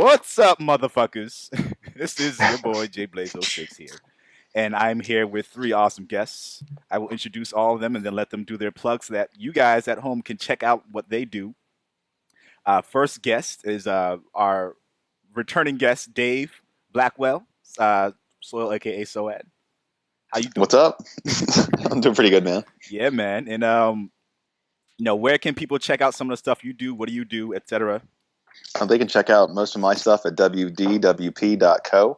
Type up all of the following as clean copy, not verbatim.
What's up, motherfuckers? This is your boy J Blaze06 here, and I'm here with three awesome guests. I will introduce all of them and then let them do their plugs so that you guys at home can check out what they do. First guest is our returning guest, Dave Blackwell, Soil, aka Soad. How you doing? What's up? I'm doing pretty good, man. Yeah, man. And where can people check out some of the stuff you do? What do you do, etc.? They can check out most of my stuff at wdwp.co.com.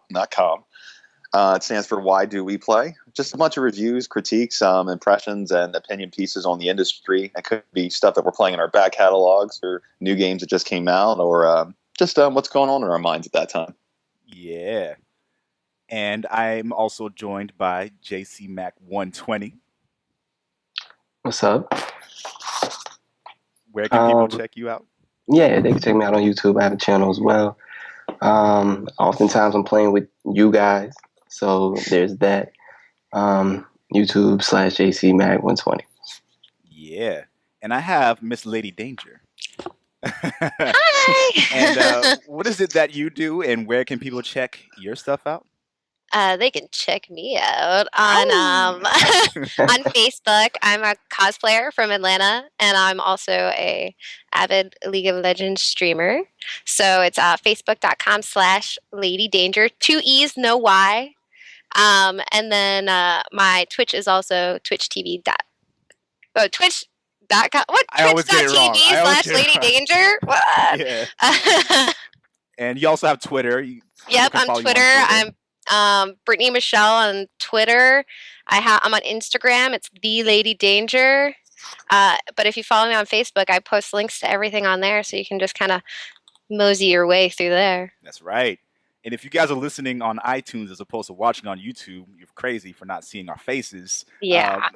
It stands for Why Do We Play? Just a bunch of reviews, critiques, impressions, and opinion pieces on the industry. It could be stuff that we're playing in our back catalogs or new games that just came out or just what's going on in our minds at that time. Yeah. And I'm also joined by JC Mac 120. What's up? Where can people check you out? Yeah, they can check me out on YouTube. I have a channel as well. Oftentimes I'm playing with you guys, so there's that. YouTube/JCMag120. Yeah. And I have Miss Lady Danger. Hi! And what is it that you do, and where can people check your stuff out? They can check me out on on Facebook. I'm a cosplayer from Atlanta, and I'm also a avid League of Legends streamer. So it's facebook.com/Lady Danger. 2 E's, no Y. And then my Twitch is also twitch.tv. Twitch.com. What? I always get it wrong. Twitch.tv/Lady Danger. What? Yeah. And you also have Twitter. Yep, on Twitter. I'm Brittany Michelle on Twitter. I'm on Instagram. It's the Lady Danger. But if you follow me on Facebook, I post links to everything on there, so you can just kind of mosey your way through there. That's right. And if you guys are listening on iTunes as opposed to watching on YouTube, you're crazy for not seeing our faces. Yeah.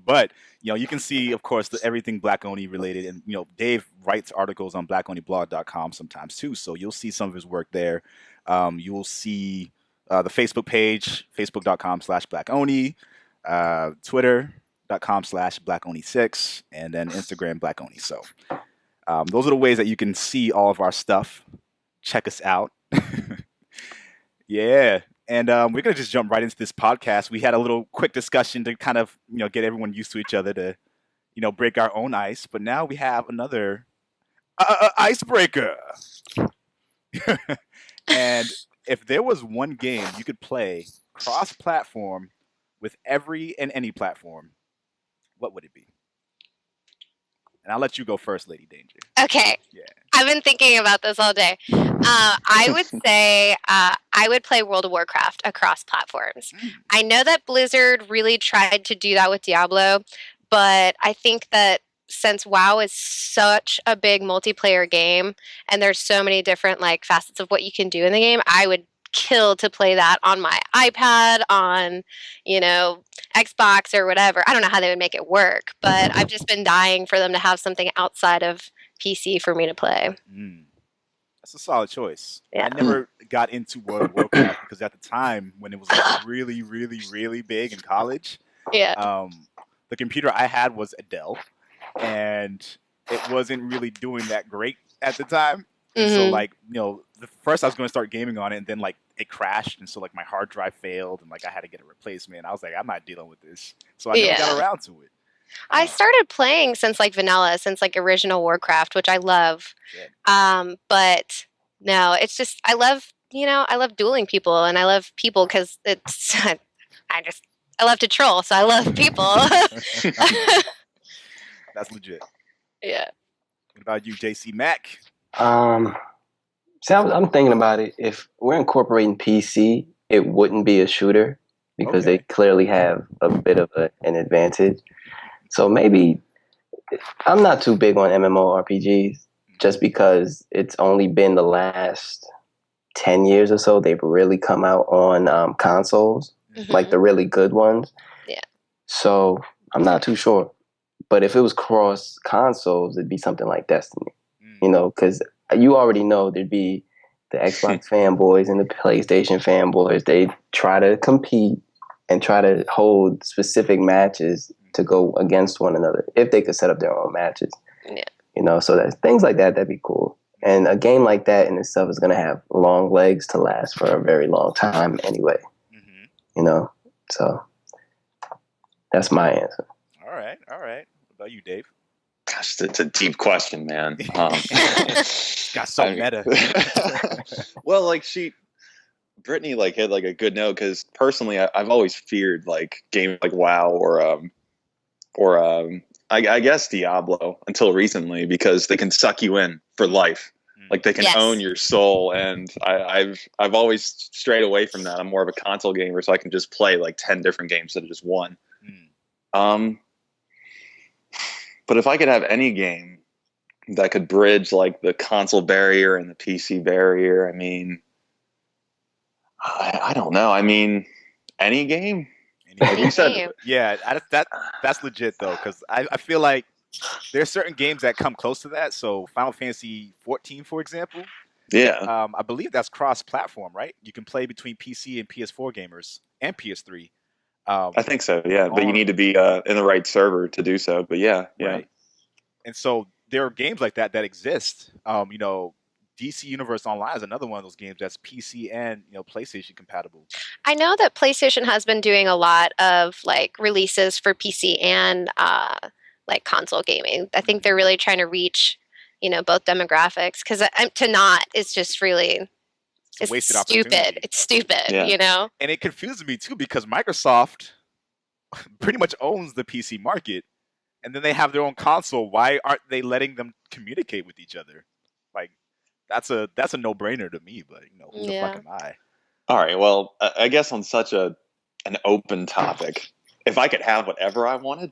But you can see, of course, everything Black Oni related, and Dave writes articles on blackonlyblog.com sometimes too. So you'll see some of his work there. You will see the Facebook page, facebook.com/BlackOni, twitter.com/BlackOni6, and then Instagram BlackOni. So those are the ways that you can see all of our stuff. Check us out. Yeah. And we're going to just jump right into this podcast. We had a little quick discussion to kind of, get everyone used to each other to, break our own ice. But now we have another icebreaker. And if there was one game you could play cross-platform with every and any platform, what would it be? And I'll let you go first, Lady Danger. Okay. Yeah. I've been thinking about this all day. I would say I would play World of Warcraft across platforms. I know that Blizzard really tried to do that with Diablo, but I think that since WoW is such a big multiplayer game and there's so many different facets of what you can do in the game, I would kill to play that on my iPad, on Xbox or whatever. I don't know how they would make it work, but I've just been dying for them to have something outside of PC for me to play. That's a solid choice. Yeah. I never got into World of Warcraft because at the time when it was really, really, really big in college, yeah, the computer I had was a Dell, and it wasn't really doing that great at the time. And so the first I was going to start gaming on it, and then it crashed, and so my hard drive failed, and I had to get a replacement. I was like, I'm not dealing with this, so I never got around to it. I started playing since vanilla, since original Warcraft, which I love. But no, it's just I love dueling people, and I love people because it's I love to troll, so I love people. That's legit. Yeah. What about you, JC Mac? See, I'm thinking about it. If we're incorporating PC, it wouldn't be a shooter because they clearly have a bit of an advantage. So maybe I'm not too big on MMORPGs just because it's only been the last 10 years or so they've really come out on consoles, like the really good ones. Yeah. So I'm not too sure. But if it was cross consoles, it'd be something like Destiny, because you already know there'd be the Xbox fanboys and the PlayStation fanboys. They try to compete and try to hold specific matches to go against one another if they could set up their own matches. Yeah. So that things like that, that'd be cool. And a game like that in itself is going to have long legs to last for a very long time anyway. Mm-hmm. You know, so that's my answer. All right. What about you, Dave? Gosh, it's a deep question, man. Got so meta. Well, like Brittany like hit like a good note because personally, I've always feared like games like WoW or I guess Diablo until recently because they can suck you in for life. Like they can own your soul, and I've always strayed away from that. I'm more of a console gamer, so I can just play like 10 different games instead of just one. But if I could have any game that could bridge like the console barrier and the PC barrier, I mean, I don't know. I mean, any game. Like you said, yeah, that's legit though, because I feel like there's certain games that come close to that. So Final Fantasy 14, for example, yeah, I believe that's cross-platform, right? You can play between PC and PS4 gamers and PS3. I think so. Yeah, but you need to be in the right server to do so. But yeah. Right. And so there are games like that exist. You know, DC Universe Online is another one of those games that's PC and PlayStation compatible. I know that PlayStation has been doing a lot of like releases for PC and like console gaming. I think they're really trying to reach both demographics because to not is just really it's wasted stupid. Opportunity. It's stupid, And it confuses me too because Microsoft pretty much owns the PC market, and then they have their own console. Why aren't they letting them communicate with each other? Like that's a no-brainer to me. But who the fuck am I? All right. Well, I guess on such an open topic, if I could have whatever I wanted,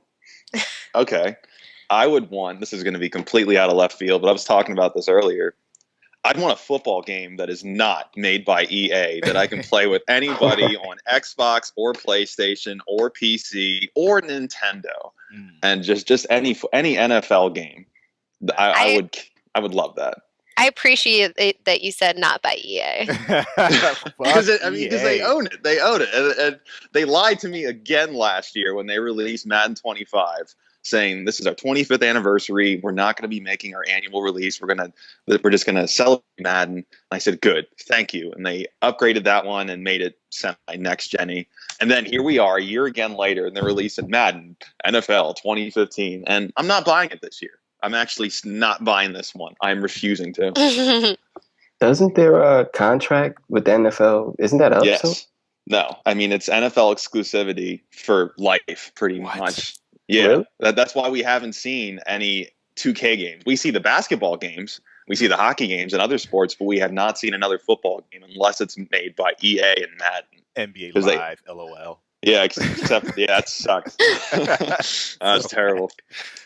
okay, I would want. This is going to be completely out of left field, but I was talking about this earlier. I'd want a football game that is not made by EA that I can play with anybody on Xbox or PlayStation or PC or Nintendo, and just any NFL game. I would love that. I appreciate that you said not by EA. Because they own it. They own it, and they lied to me again last year when they released Madden 25. Saying this is our 25th anniversary. We're not going to be making our annual release. We're just gonna celebrate Madden. And I said, good, thank you. And they upgraded that one and made it semi next gen-y. And then here we are a year again later, and they're releasing Madden NFL 2015. And I'm not buying it this year. I'm actually not buying this one. I'm refusing to. Doesn't their contract with the NFL, isn't that up? Yes. So? No. I mean, it's NFL exclusivity for life, pretty much. Yeah, really? That's why we haven't seen any 2K games. We see the basketball games, we see the hockey games and other sports, but we have not seen another football game unless it's made by EA and Madden. NBA Live, LOL. Yeah, except that sucks. That's terrible.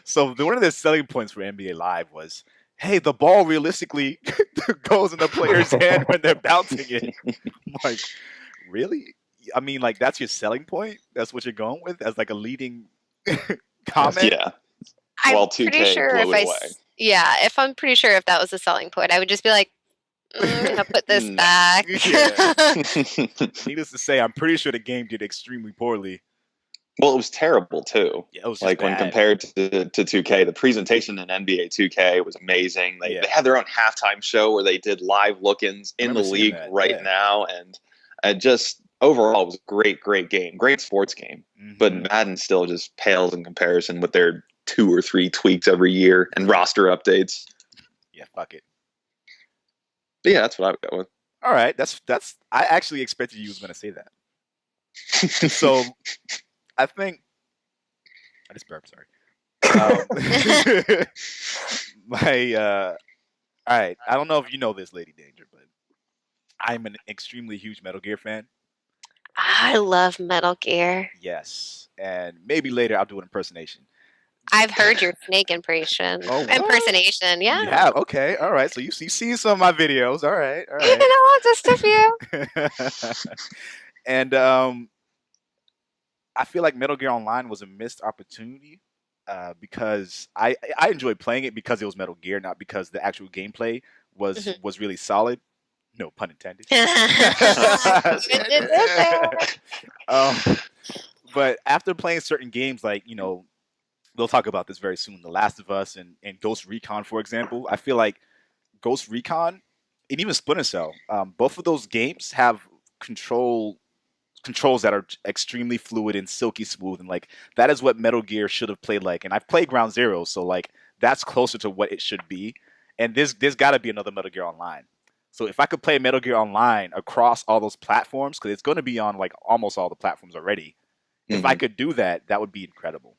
So one of the selling points for NBA Live was, hey, the ball realistically goes in the player's hand when they're bouncing it. I'm like, really? I mean, like that's your selling point? That's what you're going with as like a leading comment? Yeah. Well, 2K blew it away. If I'm pretty sure if that was a selling point, I would just be like, I'll put this back. Needless to say, I'm pretty sure the game did extremely poorly. Well, it was terrible too. Yeah, it was like when compared to 2K, the presentation in NBA 2K was amazing. They had their own halftime show where they did live look-ins in the league now, and just overall, it was a great game, great sports game. But Madden still just pales in comparison with their 2 or 3 tweaks every year and roster updates. Yeah, fuck it. But yeah, that's what I would go with. All right, that's. I actually expected you was going to say that. So, I think I just burped. Sorry. All right. I don't know if you know this, Lady Danger, but I'm an extremely huge Metal Gear fan. I love Metal Gear. Yes, and maybe later I'll do an impersonation. I've heard your snake impersonation. Impersonation, yeah. You have? Okay, all right. So you've seen some of my videos. All right. Just a few. And I feel like Metal Gear Online was a missed opportunity because I enjoyed playing it because it was Metal Gear, not because the actual gameplay was really solid. No pun intended. But after playing certain games, like we'll talk about this very soon, The Last of Us and Ghost Recon, for example, I feel like Ghost Recon, and even Splinter Cell. Both of those games have controls that are extremely fluid and silky smooth, and like that is what Metal Gear should have played like. And I've played Ground Zero, so like that's closer to what it should be. And there's got to be another Metal Gear Online. So if I could play Metal Gear Online across all those platforms, because it's going to be on like almost all the platforms already, if I could do that, that would be incredible.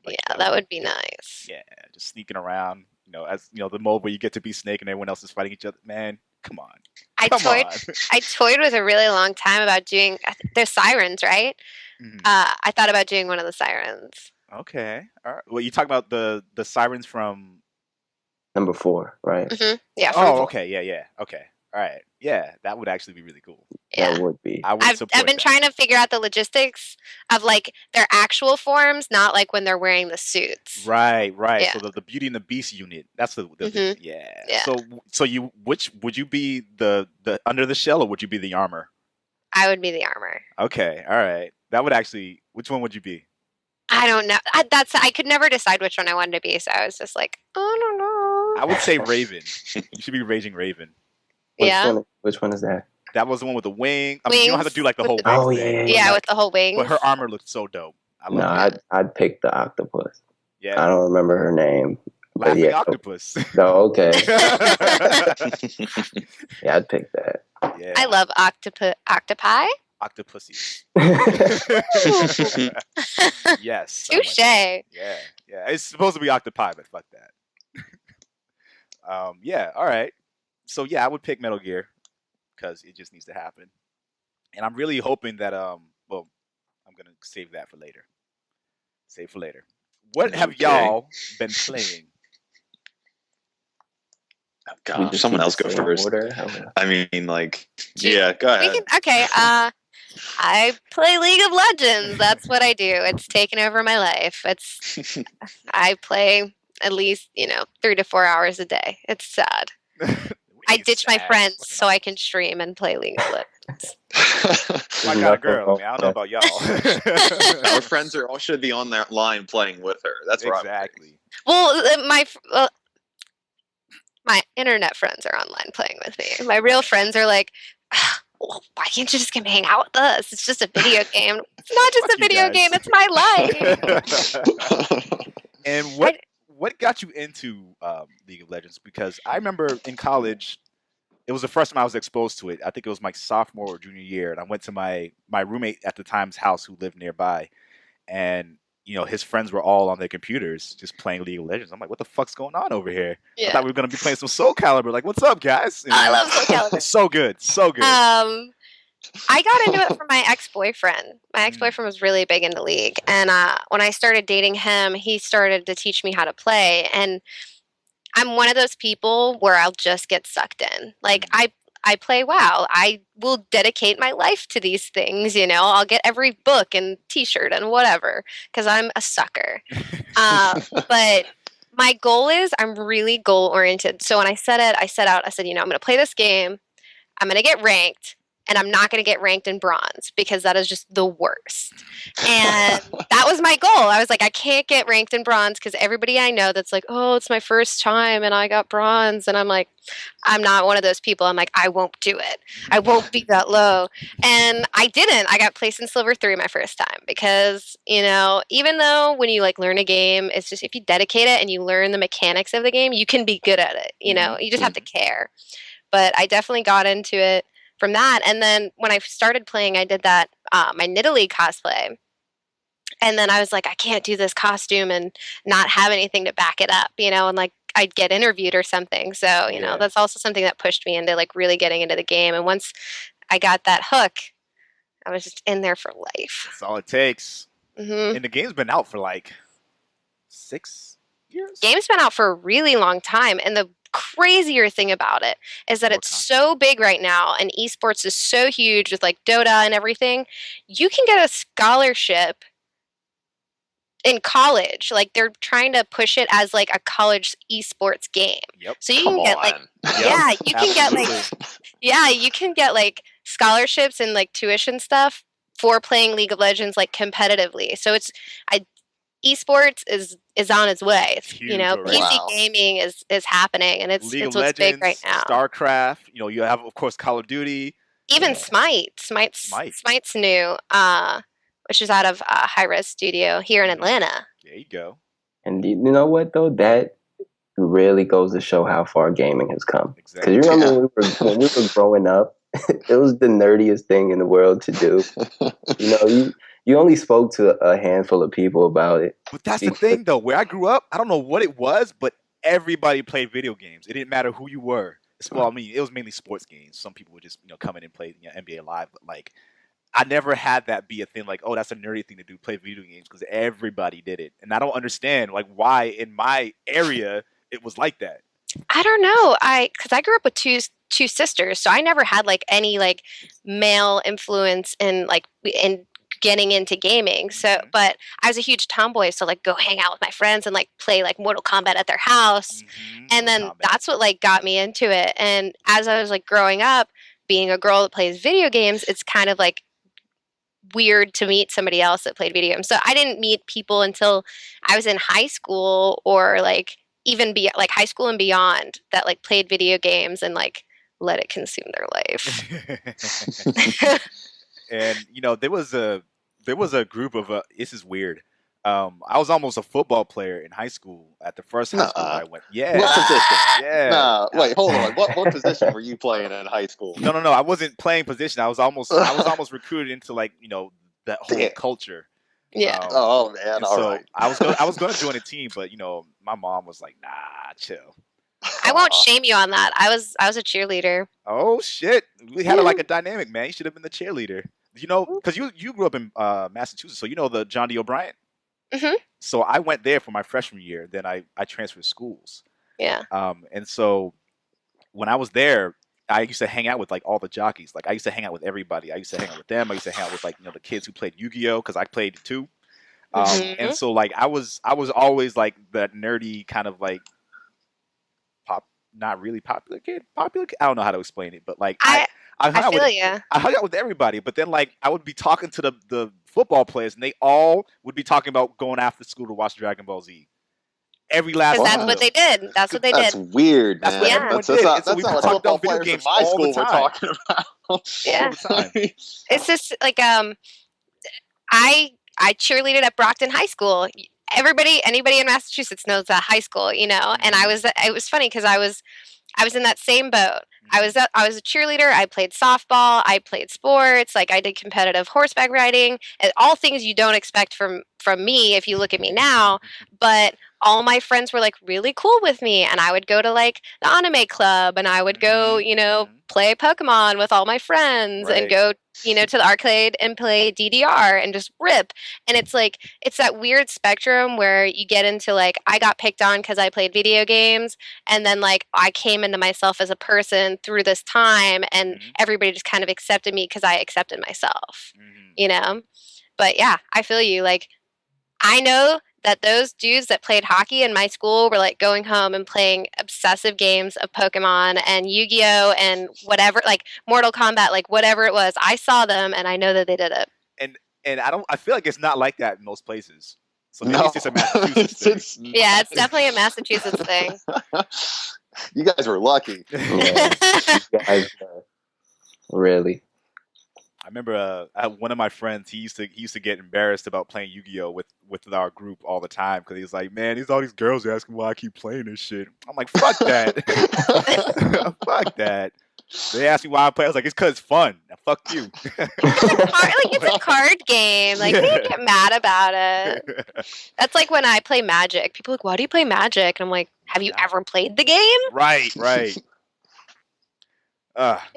Like, yeah, that would be nice. Yeah, just sneaking around, as the mode where you get to be Snake and everyone else is fighting each other. Man, come on. I toyed with a really long time about doing. There's sirens, right? Mhm. I thought about doing one of the sirens. Okay, all right. Well, you talking about the sirens from? Number 4, right? Mm-hmm. Yeah. Oh, okay, yeah. Okay, all right. Yeah, that would actually be really cool. Yeah. That would be. I would I've support been that. trying to figure out the logistics of like their actual forms, not like when they're wearing the suits. Right. Yeah. So the Beauty and the Beast unit. That's the Mhm. yeah. Yeah. So you which would you be the under the shell or would you be the armor? I would be the armor. Okay, all right. That would actually. Which one would you be? I don't know. I could never decide which one I wanted to be, so I was just like, I don't know. I would say Raven. You should be Raging Raven. Which one is that? That was the one with the wing. I mean, you don't have to do like the whole wings Oh, thing. yeah. Yeah, with the whole wings. But her armor looked so dope. I No, love it. I'd pick the octopus. Yeah. I don't remember her name. But Laughing yeah. octopus. No, okay. Yeah, I'd pick that. Yeah. I love octopi. Octopussies. Yes. Touche. Yeah. It's supposed to be octopi, but fuck that. Yeah. All right. So yeah, I would pick Metal Gear because it just needs to happen, and I'm really hoping that well, I'm gonna save that for later. Save for later. What have Okay. y'all been playing? Oh, God, someone else go first. I mean, like, yeah, go ahead. Okay. I play League of Legends. That's what I do. It's taken over my life. I play at least 3 to 4 hours a day. It's sad. I ditch my friends so I can stream and play League of Legends. I got a girl. I mean, I don't know about y'all. Our friends all should be on that line playing with her. That's right. Exactly. Well, my internet friends are online playing with me. My real friends are like, well, why can't you just come hang out with us? It's just a video game. It's not just a video game. It's my life. And what got you into League of Legends? Because I remember in college, it was the first time I was exposed to it. I think it was my sophomore or junior year, and I went to my roommate at the time's house who lived nearby, and his friends were all on their computers just playing League of Legends. I'm like, what the fuck's going on over here? Yeah. I thought we were gonna be playing some Soul Calibur. Like, what's up, guys? I love Soul Calibur. It's so good, so good. I got into it from my ex-boyfriend. My ex-boyfriend was really big into League, and when I started dating him, he started to teach me how to play. And I'm one of those people where I'll just get sucked in. Like I play WoW. I will dedicate my life to these things. I'll get every book and T-shirt and whatever because I'm a sucker. But my goal is I'm really goal oriented. So when I said out, I said, I'm going to play this game. I'm going to get ranked. And I'm not going to get ranked in bronze because that is just the worst. And that was my goal. I was like, I can't get ranked in bronze because everybody I know that's like, oh, it's my first time and I got bronze. And I'm like, I'm not one of those people. I'm like, I won't do it. I won't be that low. And I didn't. I got placed in Silver 3 my first time because, even though when you learn a game, it's just if you dedicate it and you learn the mechanics of the game, you can be good at it. You just have to care. But I definitely got into it from that. And then when I started playing, I did that, my Nidalee cosplay. And then I was like, I can't do this costume and not have anything to back it up, and I'd get interviewed or something. So, that's also something that pushed me into really getting into the game. And once I got that hook, I was just in there for life. That's all it takes. Mm-hmm. And the game's been out for 6 years? Game's been out for a really long time. And the crazier thing about it is that it's so big right now and esports is so huge with Dota and everything. You can get a scholarship in college. They're trying to push it as a college esports game. Yep. So you can get you can get scholarships and tuition stuff for playing League of Legends competitively. So esports is on its way. It's huge already. PC Wow. gaming is happening, and League of it's what's big right Legends, now. StarCraft. You have of course Call of Duty. Even Yeah. Smite's new, which is out of Hi-Res Studio here in Atlanta. There you go. And you know what though? That really goes to show how far gaming has come. Because Exactly. you remember when we were growing up, it was the nerdiest thing in the world to do. You only spoke to a handful of people about it. But that's the thing, though. Where I grew up, I don't know what it was, but everybody played video games. It didn't matter who you were. Well, I mean, it was mainly sports games. Some people would just come in and play NBA Live, but like I never had that be a thing. Like, oh, that's a nerdy thing to do, play video games, because everybody did it, and I don't understand like why in my area it was like that. I don't know. Because I grew up with two sisters, so I never had like any like male influence in getting into gaming. So, but I was a huge tomboy, so like go hang out with my friends and like play like Mortal Kombat at their house, and then that's what like got me into it. And as I was like growing up, being a girl that plays video games, it's kind of like weird to meet somebody else that played video games. So I didn't meet people until I was in high school, or like even like high school and beyond, that like played video games and like let it consume their life. And there was a group of this is weird. I was almost a football player in high school at the first high school that I went. Yeah. What position? Yeah. No, wait, hold on. What position were you playing in high school? No. I wasn't playing position. I was almost recruited into like that whole culture. Yeah. Oh man. All right. I was going to join a team, but my mom was like, "Nah, chill." I won't shame you on that. I was a cheerleader. Oh shit, we had like a dynamic, man. You should have been the cheerleader. Because you grew up in Massachusetts, so the John D. O'Brien. Mm-hmm. So I went there for my freshman year. Then I transferred schools. Yeah. And so when I was there, I used to hang out with like all the jockeys. Like I used to hang out with everybody. I used to hang out with them. I used to hang out with like the kids who played Yu-Gi-Oh, because I played too. And so like I was always like that nerdy kind of like not really popular kid. I don't know how to explain it, but like I feel you. I hung out with everybody, but then like I would be talking to the football players, and they all would be talking about going after school to watch Dragon Ball Z. Every last one. That's what they did. That's what they did. That's weird, man. That's what everyone did. That's So we not what talked football about video players in games my all school the were time. talking about. Yeah. All the time. It's just like I cheerleaded at Brockton High School. Anybody in Massachusetts knows that high school, and it was funny because I was in that same boat. I was a cheerleader. I played softball. I played sports. Like I did competitive horseback riding, and all things you don't expect from me if you look at me now. But all my friends were like really cool with me, and I would go to like the anime club, and I would go, play Pokemon with all my friends, and go, to the arcade and play DDR and just rip. And it's like it's that weird spectrum where you get into like I got picked on because I played video games, and then like I came into myself as a person through this time, and everybody just kind of accepted me because I accepted myself. But yeah, I feel you. Like I know that those dudes that played hockey in my school were like going home and playing obsessive games of Pokemon and Yu-Gi-Oh and whatever, like Mortal Kombat, like whatever it was. I saw them and I know that they did it. And I feel like it's not like that in most places. So maybe it's just a Massachusetts thing. Yeah, it's definitely a Massachusetts thing. You guys were lucky. Yeah, you guys, really. I remember one of my friends. He used to get embarrassed about playing Yu-Gi-Oh with our group all the time because he was like, "Man, there's all these girls asking why I keep playing this shit." I'm like, "Fuck that, fuck that." They asked me why I play. I was like, "It's because it's fun." Now, fuck you. It's a card game. Like, they don't get mad about it. That's like when I play Magic. People are like, "Why do you play Magic?" And I'm like, "Have you ever played the game?" Right.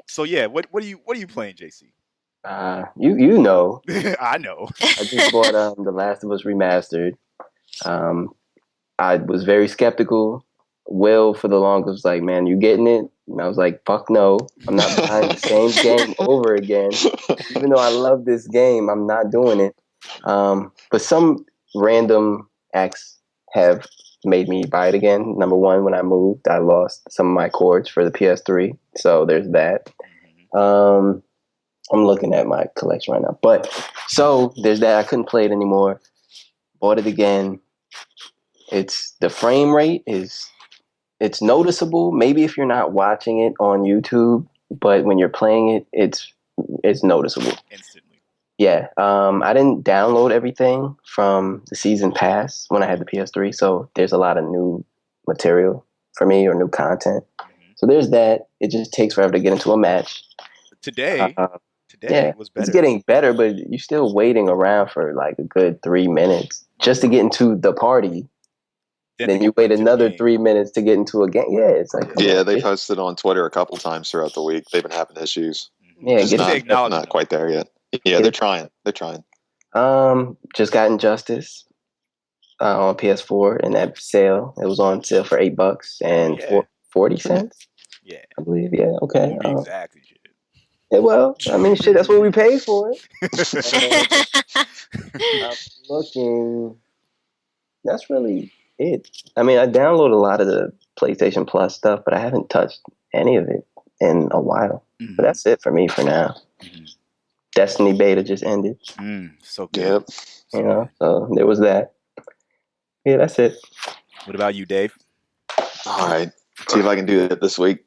So yeah, what are you playing, JC? You know. I know. I just bought The Last of Us Remastered. I was very skeptical. Will, for the longest, was like, "Man, you getting it?" And I was like, "Fuck no. I'm not buying the same game over again. Even though I love this game, I'm not doing it." But some random acts have made me buy it again. Number one, when I moved, I lost some of my cords for the PS3. So there's that. I'm looking at my collection right now. But so there's that. I couldn't play it anymore. Bought it again. It's the frame rate it's noticeable. Maybe if you're not watching it on YouTube, but when you're playing it, it's noticeable. Instantly. Yeah. I didn't download everything from the season pass when I had the PS3, so there's a lot of new material for me or new content. So there's that. It just takes forever to get into a match. Today Yeah, was it's better. getting better, but you're still waiting around for like a good 3 minutes just to get into the party. Then you wait another 3 minutes to get into a game. Yeah, it's like Yeah, they posted on Twitter a couple times throughout the week. They've been having issues. Yeah, Just not quite there yet. Yeah, they're trying. They're trying. Just got Injustice on PS4 in that sale. It was on sale for $8 and 40 cents. Yeah, I believe. Yeah, okay. Won't be exactly shit. Yeah, well, I mean, shit. That's what we paid for it. I'm looking. That's really it. I mean, I download a lot of the PlayStation Plus stuff, but I haven't touched any of it in a while. But that's it for me for now. Destiny beta just ended. So good. Yep. So there was that. Yeah, that's it. What about you, Dave? All right. See if I can do it this week.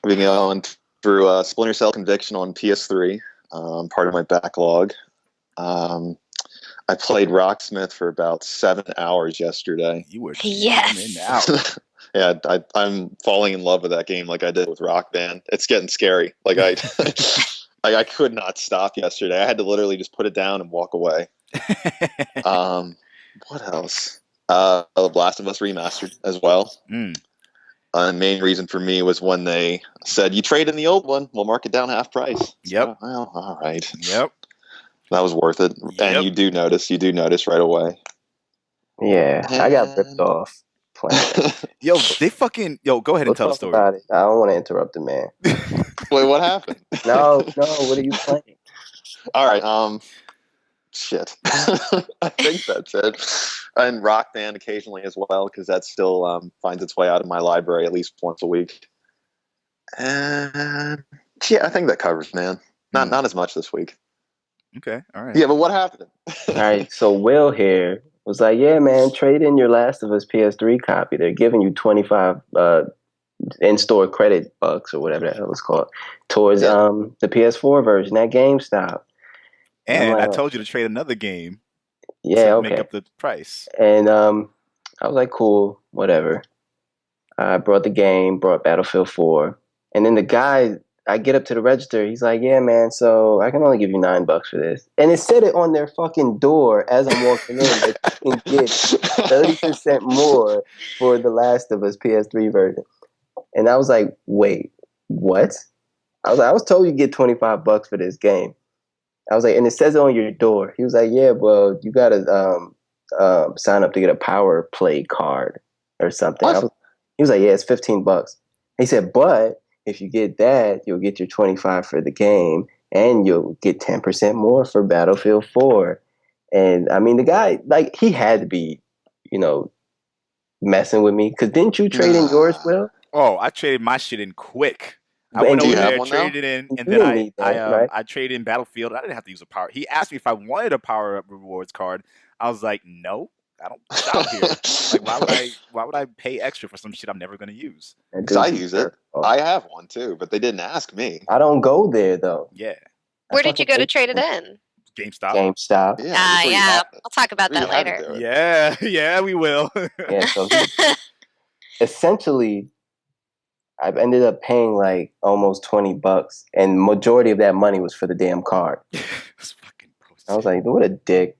We've been going through Splinter Cell Conviction on PS3, part of my backlog. I played Rocksmith for about 7 hours yesterday. You were yes. Yeah, I'm falling in love with that game like I did with Rock Band. It's getting scary. Like I could not stop yesterday. I had to literally just put it down and walk away. What else? The Last of Us Remastered as well. The main reason for me was when they said, you trade in the old one, we'll mark it down half price. Yep. Well, all right. Yep. That was worth it. Yep. And you do notice right away. Yeah, I got ripped off playing. Go ahead and tell the story. About it. I don't want to interrupt the man. Wait, what happened? No, what are you playing? All right, shit. I think that's it. And Rock Band occasionally as well, because that still finds its way out of my library at least once a week. And yeah, I think that covers, man. Not as much this week. Okay, all right. Yeah, but what happened? All right, so Will here was like, yeah, man, trade in your Last of Us PS3 copy. They're giving you 25 in-store credit bucks or whatever the hell it's called towards the PS4 version at GameStop. And I told you to trade another game. Yeah, to make up the price. And I was like, cool, whatever. I brought the game, brought Battlefield 4, and then the guy, I get up to the register. He's like, yeah, man, so I can only give you $9 for this. And it said it on their fucking door as I'm walking in that you can get 30% more for the Last of Us PS3 version. And I was like, wait, what? I was told you get $25 for this game. I was like, and it says it on your door. He was like, yeah, well, you got to sign up to get a Power Play card or something. He was like, yeah, it's $15. He said, but if you get that, you'll get your 25 for the game, and you'll get 10% more for Battlefield 4. And I mean, the guy, like, he had to be, messing with me. Because didn't you trade in yours, Will? Oh, I traded my shit in quick. I went over there, traded it in, and then I traded in Battlefield. I didn't have to use a power. He asked me if I wanted a power up rewards card. I was like, no, I don't shop here. Like, why would I pay extra for some shit I'm never going to use? Because I use it. I have one too, but they didn't ask me. I don't go there though. Yeah. Where did you go to trade it in? GameStop. Yeah. I'll talk about that later. Yeah, we will. Yeah, so essentially, I've ended up paying like almost $20, and majority of that money was for the damn card. I was like, what a dick.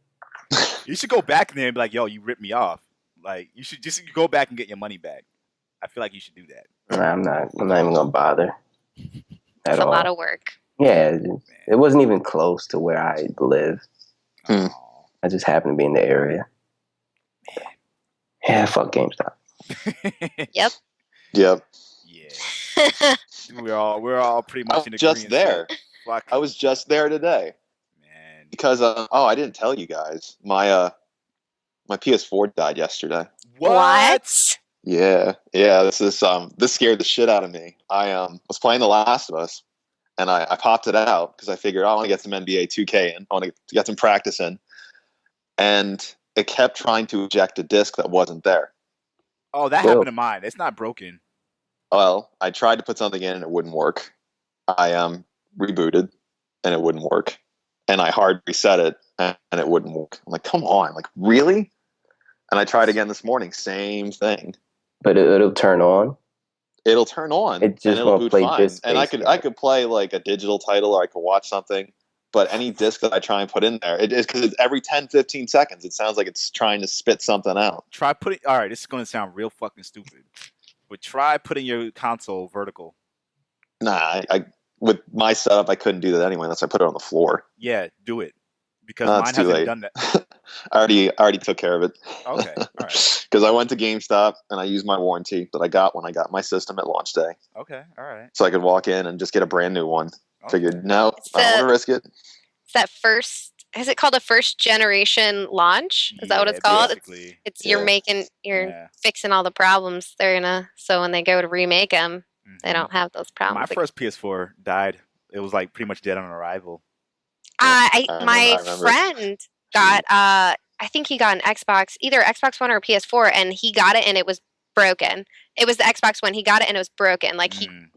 You should go back there and be like, yo, you ripped me off. Like, you should just go back and get your money back. I feel like you should do that. Nah, I'm not even gonna bother. It's a lot of work. Yeah, it wasn't even close to where I live. I just happened to be in the area. Yeah, fuck GameStop. Yep. Yeah. We're all pretty much in agreement. Just there. I was just there today. Man. Because I didn't tell you guys. My PS4 died yesterday. What? Yeah. This scared the shit out of me. I was playing The Last of Us, and I popped it out because I figured I want to get some NBA 2K in. I want to get some practice in. and it kept trying to eject a disk that wasn't there. Oh, that Well- happened to mine. It's not broken. Well, I tried to put something in and it wouldn't work. I rebooted and it wouldn't work. And I hard reset it and it wouldn't work. I'm like, come on, like really? And I tried again this morning, same thing. But it'll turn on. It'll turn on It just and it'll won't boot play fine. disk And I space could again. play like a digital title or I could watch something. But any disk that I try and put in there, it is because every 10, 15 seconds, it sounds like it's trying to spit something out. Try putting. All right, this is going to sound real fucking stupid, but try putting your console vertical. Nah, I with my setup, I couldn't do that anyway unless I put it on the floor. Yeah, do it because No, mine it's too hasn't late. done that. I already took care of it. Okay, all right. Because I went to GameStop and I used my warranty that I got when I got my system at launch day, Okay, all right. so I could walk in and just get a brand new one. Okay. Figured, no, It's I don't want the- to risk it. It's that first. Is it called a first generation launch? Is that what Yeah, it's called? basically. It's Yeah. you're Yeah. fixing all the problems. They're gonna so when they go to remake them, they Mhm. don't have those My problems. first PS4 died. It was like pretty much dead on arrival. My remember. friend got I think he got an Xbox, either Xbox One or PS4, and he got it and it was broken. It was the Xbox One. He got it and it was broken. Like he Mm.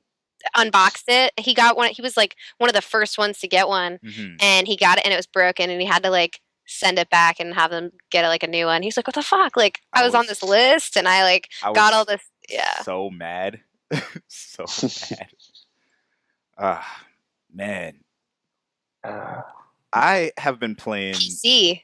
unboxed it. He got one. He was like one of the first ones to get one, Mhm. and he got it and it was broken, and he had to like send it back and have them get like a new one. He's like, "What the fuck?" Like I was on this list and I like I got was all this. Yeah. So mad. So mad. Ah, man. Uh, I have been playing. PC.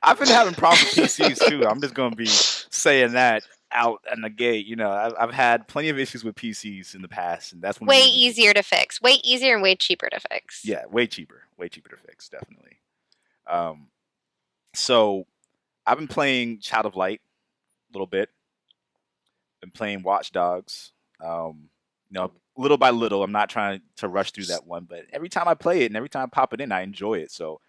I've been having problems with PCs too. I'm just gonna be saying that out in the gate. You know, I've had plenty of issues with PCs in the past, and that's one of the Way reasons- easier to fix. Way easier and way cheaper to fix. Yeah, way cheaper to fix, definitely. So I've been playing Child of Light a little bit. Been playing Watch Dogs. Little by little. I'm not trying to rush through that one, but every time I play it and every time I pop it in, I enjoy it. So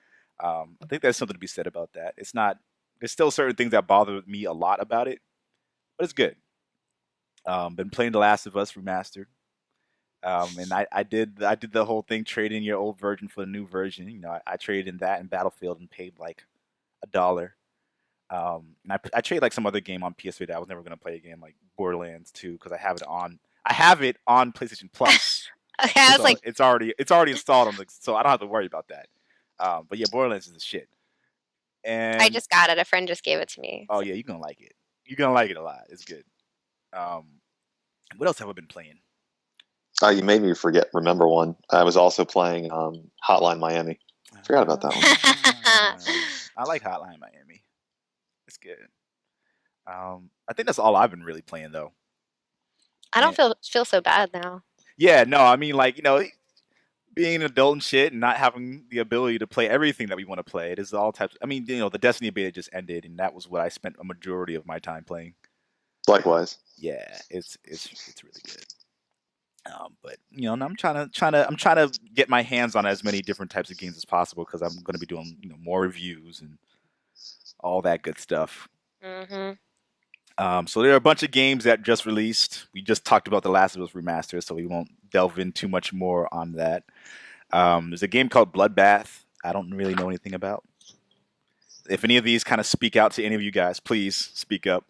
I think there's something to be said about that. It's not. There's still certain things that bother me a lot about it, but it's good. Been playing The Last of Us remastered. And I did the whole thing, trading your old version for the new version. You know, I traded in that and Battlefield and paid like $1. And I trade like some other game on PS3 that I was never gonna play again, like Borderlands 2, because I have it on PlayStation Plus. Okay, I was So like, it's already installed on the, so I don't have to worry about that. But yeah, Borderlands is the shit. And I just got it. A friend just gave it to me. oh yeah, you're gonna like it. You're gonna like it a lot. It's good. What else have I been playing? You made me remember one. I was also playing Hotline Miami. Forgot about that one. I like Hotline Miami. It's good. I think that's all I've been really playing though. I don't feel so bad now. Yeah, no, I mean like, being an adult and shit and not having the ability to play everything that we want to play. It is all types. I mean, the Destiny beta just ended, and that was what I spent a majority of my time playing. Likewise. Yeah, it's really good. But I'm trying to get my hands on as many different types of games as possible because I'm going to be doing more reviews and all that good stuff. Mm-hmm. So there are a bunch of games that just released. We just talked about The Last of Us Remastered, so we won't delve in too much more on that. There's a game called Bloodbath. I don't really know anything about. If any of these kind of speak out to any of you guys, please speak up.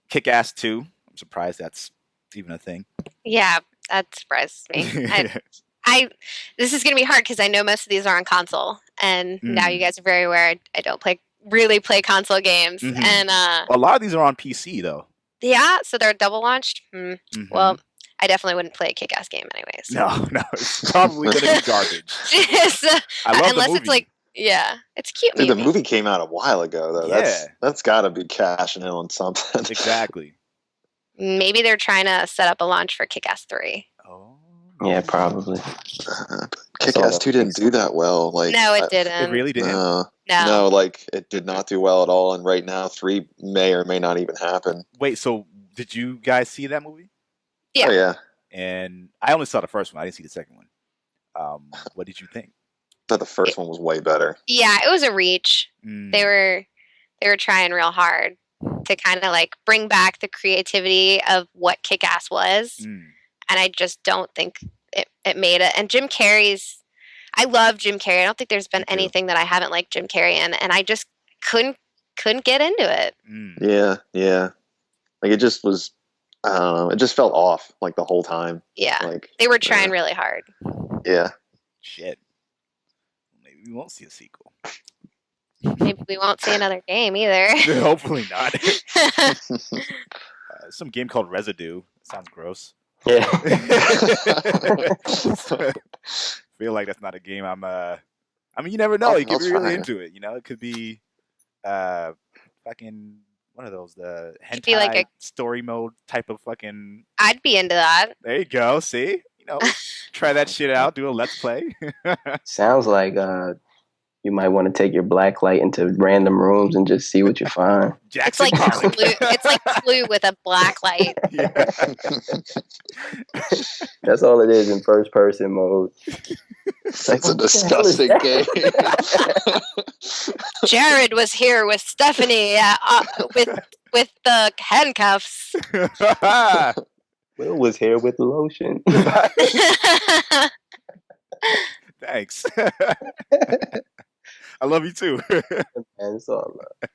Kick-Ass 2. I'm surprised that's even a thing. Yeah, that surprises me. This is gonna be hard because I know most of these are on console, and now you guys are very aware I don't really play console games, and a lot of these are on PC though. Yeah, so they're double launched. Mhm. Well, I definitely wouldn't play a Kick-Ass game anyways. No, it's probably gonna be garbage. So, I love unless the movie. it's like, yeah, it's a cute. Dude, Movie. the movie came out a while ago though. Yeah. That's got to be cashing in on something. Exactly. Maybe they're trying to set up a launch for Kick-Ass 3. Oh. yeah, probably. Kick-Ass 2 didn't do that well. Like No, it didn't. It really didn't. No, like it did not do well at all. And right now, 3 may or may not even happen. Wait, so did you guys see that movie? Yeah. Oh, yeah. And I only saw the first one. I didn't see the second one. What did you think? I thought the first one was way better. Yeah, it was a reach. Mm. They were trying real hard to kind of like bring back the creativity of what Kick-Ass was, Mm. and I just don't think it made it. And Jim Carrey's, I love Jim Carrey. I don't think there's been Me too. anything that I haven't liked Jim Carrey in, and I just couldn't get into it. Yeah. Like it just was. It just felt off like the whole time. Yeah, Like they were trying really hard. Yeah. Shit. Maybe we won't see a sequel. Maybe we won't see another game either. Hopefully not. Some game called Residue. Sounds gross. Yeah. Feel like that's not a game I'm I mean, you never know. You could be really into it, you know? It could be fucking one of those the hentai be like a story mode type of fucking. I'd be into that. There you go. See, you know, try that shit out. Do a let's play. Sounds like you might want to take your black light into random rooms and just see what you find. Jackson It's like Pollock. Clue. It's like Clue with a black light. Yeah. That's all it is in first person mode. That's a disgusting game. Jared was here with Stephanie with the handcuffs. Will was here with lotion. Thanks. I love you too. And it's all love.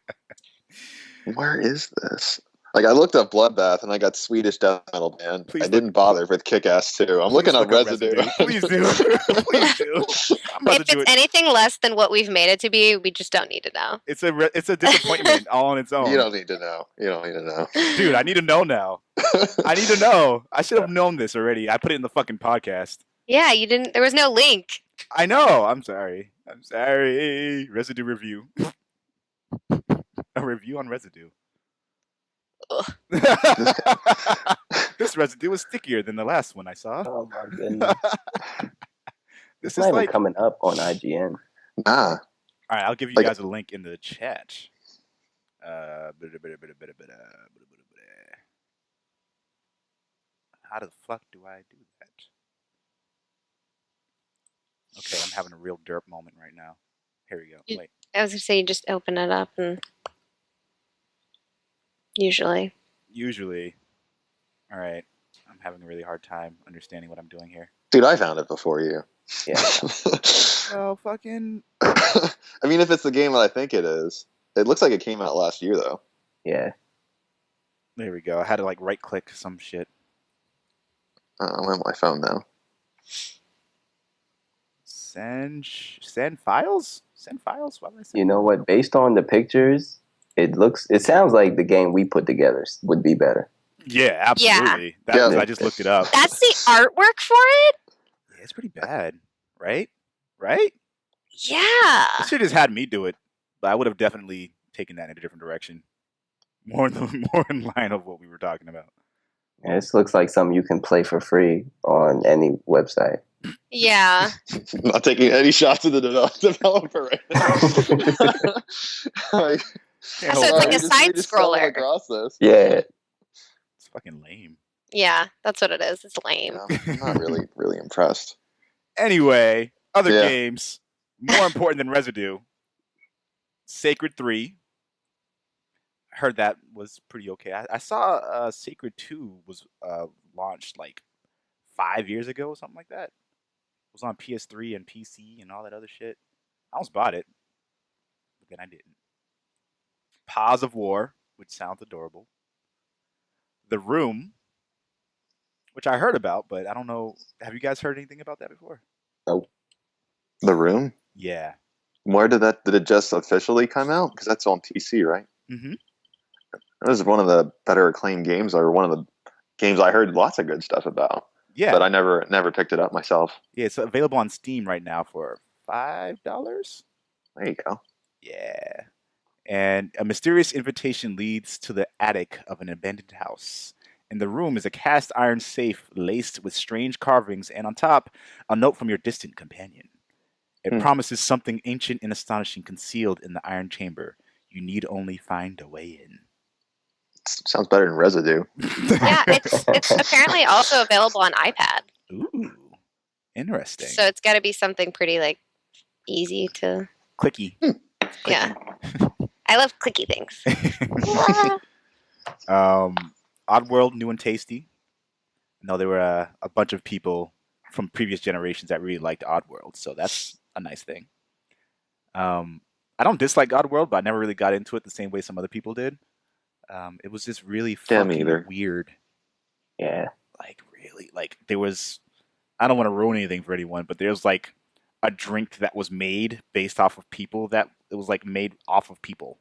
Where is this? Like I looked up Bloodbath and I got Swedish death metal band. Please I didn't bother with Kick-Ass 2. I'm looking up Residue. Please do. Please do. I'm about If to do it's it. anything less than what we've made it to be, we just don't need to know. It's a disappointment all on its own. You don't need to know. You don't need to know. Dude, I need to know now. I need to know. I should have known this already. I put it in the fucking podcast. Yeah, you didn't. There was no link. I know. I'm sorry. Residue review. A review on Residue. This Residue was stickier than the last one I saw. Oh my goodness. This It's not is even like. coming up on IGN. Nah. All right, I'll give you Like- guys a link in the chat. How the fuck do I do that? Okay, I'm having a real derp moment right now. Here we go. Wait. I was gonna say you just open it up and usually. All right. I'm having a really hard time understanding what I'm doing here. Dude, I found it before you. Yeah. Well, fucking. I mean, if it's the game that I think it is. It looks like it came out last year, though. Yeah. There we go. I had to like right click some shit. I'm on my phone now. Send files? Send files? Why would I send You know what? Based on the pictures, it sounds like the game we put together would be better. Yeah, absolutely. Yeah. I just looked it up. That's the artwork for it? Yeah, it's pretty bad, right? Right? Yeah. This shit just had me do it, but I would have definitely taken that in a different direction. More in line of what we were talking about. And this looks like something you can play for free on any website. Yeah. I'm not taking any shots at the developer right now. Like, So it's like a side scroller. across this. Yeah. It's fucking lame. Yeah, that's what it is. It's lame. I'm not really impressed. Anyway, other Yeah. games more important than Residue. Sacred 3. I heard that was pretty okay. I saw Sacred 2 was launched like 5 years ago or something like that. It was on PS3 and PC and all that other shit. I almost bought it, but then I didn't. Paws of War, which sounds adorable. The Room, which I heard about, but I don't know. Have you guys heard anything about that before? The Room? Yeah. Where did it just officially come out? Because that's on PC, right? Mm-hmm. It was one of the better acclaimed games, or one of the games I heard lots of good stuff about. Yeah. But I never picked it up myself. Yeah, it's available on Steam right now for $5. There you go. Yeah. And a mysterious invitation leads to the attic of an abandoned house. In the room is a cast iron safe laced with strange carvings, and on top, a note from your distant companion. It promises something ancient and astonishing concealed in the iron chamber. You need only find a way in. Sounds better than Residue. Yeah, it's apparently also available on iPad. Ooh, interesting. So it's got to be something pretty like easy to. Clicky. Yeah. I love clicky things. Oddworld, new and tasty. No, there were a bunch of people from previous generations that really liked Oddworld, so that's a nice thing. I don't dislike Oddworld, but I never really got into it the same way some other people did. It was just really Yeah, me fucking either. weird. Yeah. Like really, like there was. I don't want to ruin anything for anyone, but there's like a drink that was made based off of people that it was like made off of people,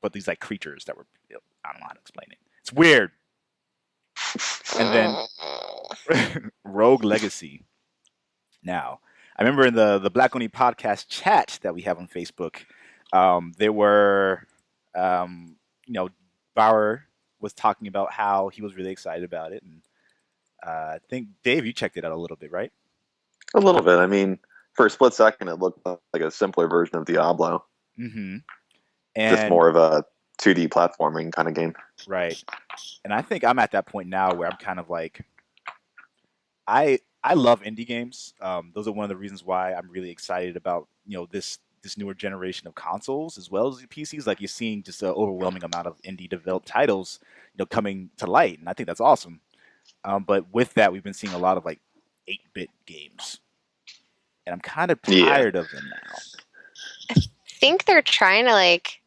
but these like creatures that were. I don't know how to explain it. It's weird. And then Rogue Legacy. Now, I remember in the Black Oni podcast chat that we have on Facebook, there were, you know, Bauer was talking about how he was really excited about it, and I think Dave, you checked it out a little bit, right? A little bit. I mean, for a split second, it looked like a simpler version of Diablo. Mm-hmm. Just And more of a 2D platforming kind of game. right, and I think I'm at that point now where I'm kind of like, I love indie games. Those are one of the reasons why I'm really excited about this newer generation of consoles as well as the PCs. Like you're seeing just an overwhelming amount of indie developed titles, coming to light, and I think that's awesome. But with that, we've been seeing a lot of like 8-bit games, and I'm kind of Yeah. tired of them now. I think they're trying to like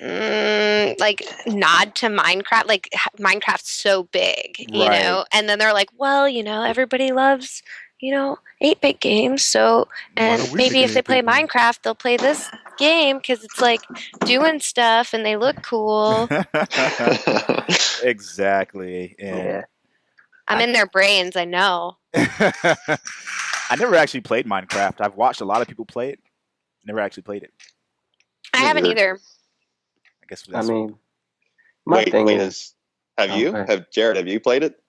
nod to Minecraft. Like Minecraft's so big, Right. and then they're like, well, everybody loves 8-bit games, so and we maybe make if an they play 8-bit game? Minecraft, they'll play this game because it's like doing stuff and they look cool. Exactly. And Yeah. I'm in their brains, I know. I never actually played Minecraft. I've watched a lot of people play it. Never actually played it. I Me haven't neither. either. I guess I that's mean, my thing is have Oh, you? go ahead. Have you played it?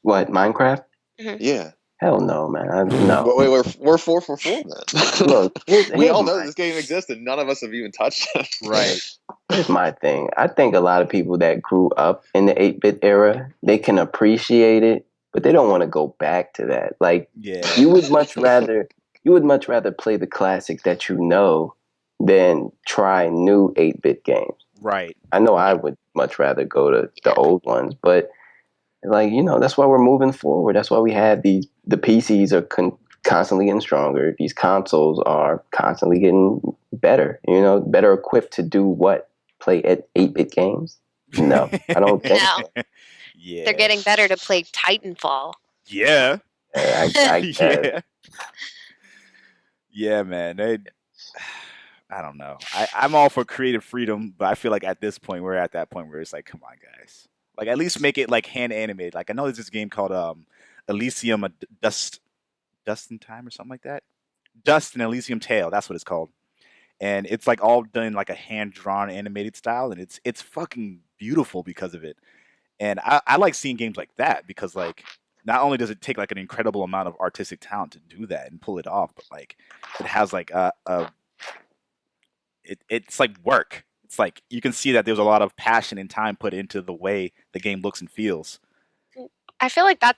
what, Minecraft? Yeah. Hell no, man. No. We're 4 for 4 then. Look, we all here's know my- this game exists, and none of us have even touched it. right. Here's my thing. I think a lot of people that grew up in the 8-bit era, they can appreciate it, but they don't want to go back to that. Like Yeah. you would much rather play the classic that you know than try new 8-bit games. Right. I know I would much rather go to the old ones, but like, that's why we're moving forward. That's why we have the PCs are constantly getting stronger. These consoles are constantly getting better, better equipped to do what? Play at 8-bit games? No, I don't think so. No, Yeah. they're getting better to play Titanfall. Yeah. I guess. Yeah. Yeah, man. I don't know. I'm all for creative freedom, but I feel like at this point, we're at that point where it's like, come on, guys. Like, at least make it like hand animated. Like, I know there's this game called Elysium Dust in Time or something like that. Dust and Elysium Tale. That's what it's called. And it's like all done in like a hand drawn animated style, and it's fucking beautiful because of it. And I like seeing games like that because like not only does it take like an incredible amount of artistic talent to do that and pull it off, but like it has like it's like work. It's like you can see that there's a lot of passion and time put into the way the game looks and feels. I feel like that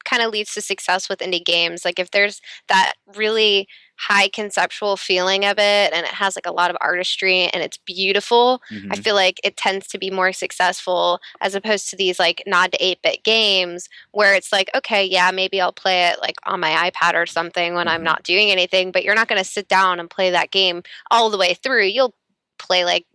kind of leads to success with indie games. Like if there's that really high conceptual feeling of it and it has like a lot of artistry and it's beautiful, I feel like it tends to be more successful as opposed to these like nod to 8-bit games where it's like, okay, yeah, maybe I'll play it like on my iPad or something when I'm not doing anything, but you're not going to sit down and play that game all the way through. You'll play like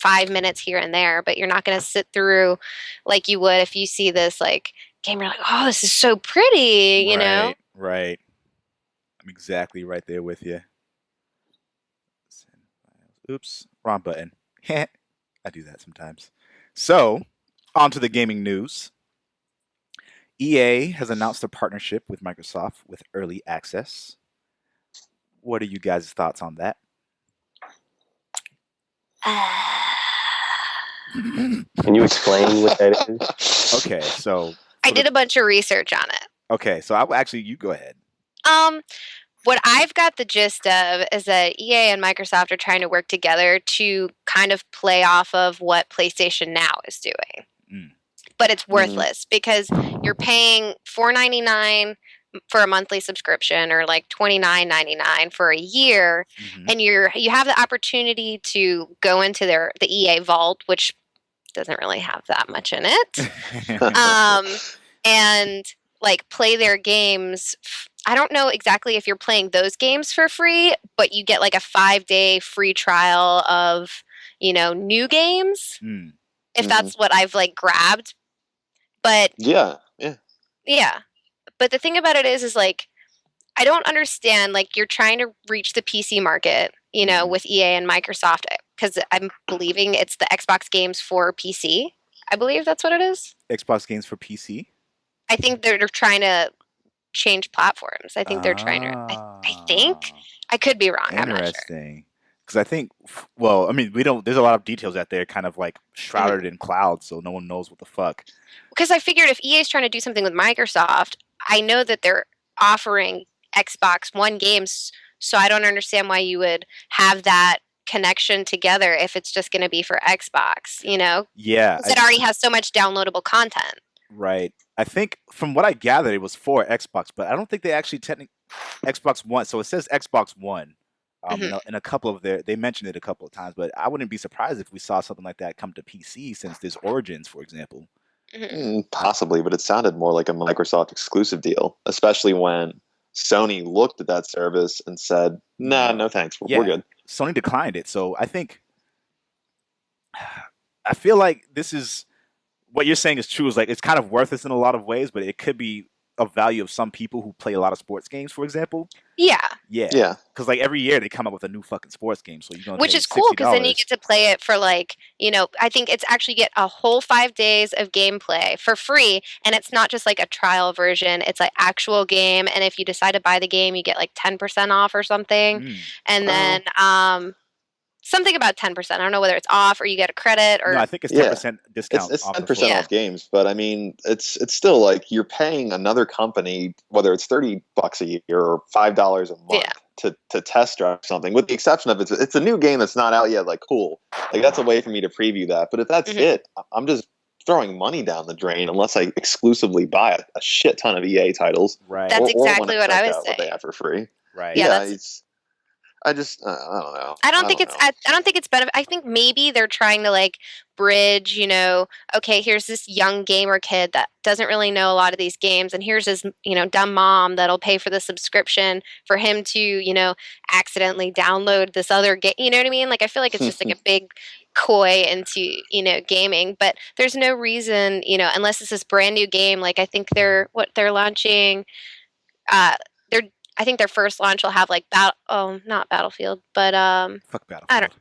5 minutes here and there, but you're not going to sit through like you would if you see this like game, you're like, oh, this is so pretty, Right. I'm exactly right there with you. Oops, wrong button. I do that sometimes. So, on to the gaming news. EA has announced a partnership with Microsoft with early access. What are you guys' thoughts on that? Can you explain what that is? Okay, so I did a bunch of research on it. Okay, so you go ahead. What I've got the gist of is that EA and Microsoft are trying to work together to kind of play off of what PlayStation Now is doing. But it's worthless because you're paying $4.99 for a monthly subscription or like $29.99 for a year, and you have the opportunity to go into the EA vault, which doesn't really have that much in it. And like play their games. I don't know exactly if you're playing those games for free, but you get like a 5-day free trial of, new games, Mm. if Mhm. that's what I've like grabbed. But Yeah, yeah. yeah, but the thing about it is like I don't understand. Like you're trying to reach the PC market, Mhm. with EA and Microsoft, because I'm believing it's the Xbox games for PC. I believe that's what it is. Xbox games for PC. I think they're trying to change platforms. I think they're trying to. I think Ah, I could be wrong. I'm not sure. interesting. Because I think, well, I mean, we don't. There's a lot of details out there, kind of like Mhm. shrouded in clouds, so no one knows what the fuck. Because I figured if EA is trying to do something with Microsoft, I know that they're offering Xbox One games, so I don't understand why you would have that connection together if it's just going to be for Xbox, Yeah, because it already has so much downloadable content. right. I think from what I gathered, it was for Xbox, but I don't think they actually technically Xbox One. So it says Xbox One. Hmm. In a couple of they mentioned it a couple of times, but I wouldn't be surprised if we saw something like that come to PC since there's Origins, for example. Hmm. Possibly, but it sounded more like a Microsoft exclusive deal, especially when Sony looked at that service and said, "Nah, No. no thanks, we're Yeah, good." Sony declined it. So I feel like this is what you're saying is true. Is like it's kind of worthless in a lot of ways, but it could be of value of some people who play a lot of sports games, for example. Yeah, Yeah, Yeah. because like every year they come up with a new fucking sports game, so you're gonna which pay is cool because then you $60. get to play it for like, I think it's actually get a whole 5 days of gameplay for free, and it's not just like a trial version. It's like actual game, and if you decide to buy the game, you get like 10% off or something, Mm. and then Well, something about 10%. I don't know whether it's off or you get a credit No, I or think it's ten yeah. percent It's discount it's off ten the full percent yeah. game. off games, but I mean, it's still like you're paying another company, whether it's $30 a year or $5 a Yeah. month to test drive something. With the exception of it's a new game that's not out yet. Like, cool, like that's a way for me to preview that. But if that's Hmm. it, I'm just throwing money down the drain unless I exclusively buy a shit ton of EA titles Right, That's or want exactly to what I check was out what they saying. have for free. right. Yeah, Yeah, that's it's I just I don't know. I don't I think don't it's know. I don't think it's benefit. I think maybe they're trying to like bridge, okay, here's this young gamer kid that doesn't really know a lot of these games, and here's his, dumb mom that'll pay for the subscription for him to, accidentally download this other game. You know what I mean? Like I feel like it's just like a big coy into, gaming, but there's no reason, unless it's this brand new game. Like I think they're launching uh they're I think their first launch will have like not Battlefield, but Fuck I don't Battlefield.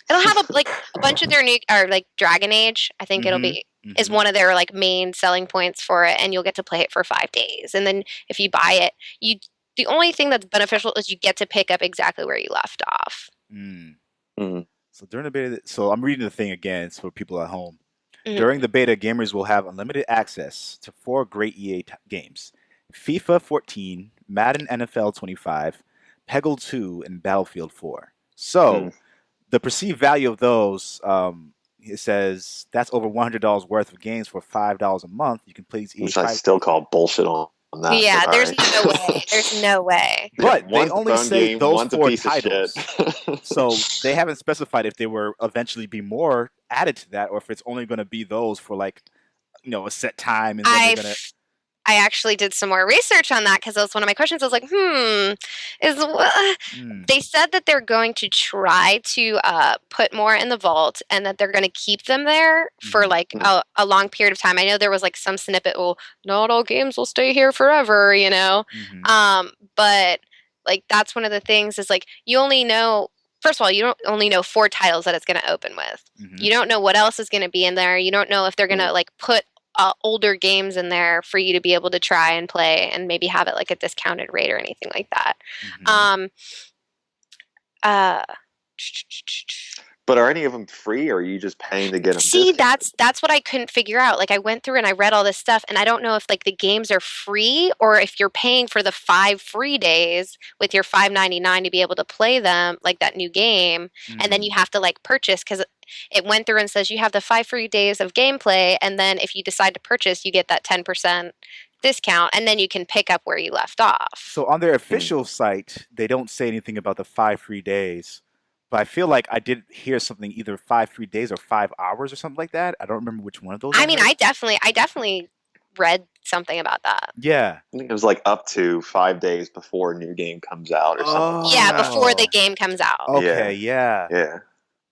it'll have a bunch of their new or like Dragon Age. I think it'll Mm-hmm. be is Mm-hmm. one of their like main selling points for it, and you'll get to play it for 5 days. And then if you buy it, you the only thing that's beneficial is you get to pick up exactly where you left off. Mm. Mhm. So during the beta, so I'm reading the thing again. It's for people at home. Mhm. During the beta, gamers will have unlimited access to four great EA games: FIFA 14, Madden NFL 25, Peggle 2, and Battlefield 4. Hmm. So the perceived value of those, it says that's over $100 worth of games for $5 a month. You can play these EA Which I titles. still call bullshit on that, but Yeah, all there's right. no way. There's no way. Yeah, But they one's a only phone say game, those one's a four piece of shit. titles. So they haven't specified if they were eventually be more added to that, or if it's only going to be those for like a set time, and then they're I gonna. I actually did some more research on that because that was one of my questions. I was like, is Mm, they said that they're going to try to put more in the vault and that they're going to keep them there for hmm like a long period of time. I know there was like some snippet, well, not all games will stay here forever, hmm but like that's one of the things is like you only know. First of all, you don't only know 4 titles that it's going to open with. hmm You don't know what else is going to be in there. You don't know if they're going to like put older games in there for you to be able to try and play and maybe have it like a discounted rate or anything like that. hmm Um, uh, But are any of them free, or are you just paying to get them See, discounted? that's what I couldn't figure out. Like I went through and I read all this stuff and I don't know if like the games are free or if you're paying for the 5 free days with your 5.99 to be able to play them like that new game, and then hmm you have to like purchase cuz it went through and says you have the 5 free days of gameplay, and then if you decide to purchase you get that 10% discount, and then you can pick up where you left off. So on their Hmm. official site, they don't say anything about the 5 free days. But I feel like I did hear something either 5 free days or 5 hours or something like that. I don't remember which one of those I I mean, heard. I definitely read something about that. Yeah. I think it was like up to 5 days before a new game comes out or something like Yeah, that. before the game comes out. Okay, yeah. Yeah.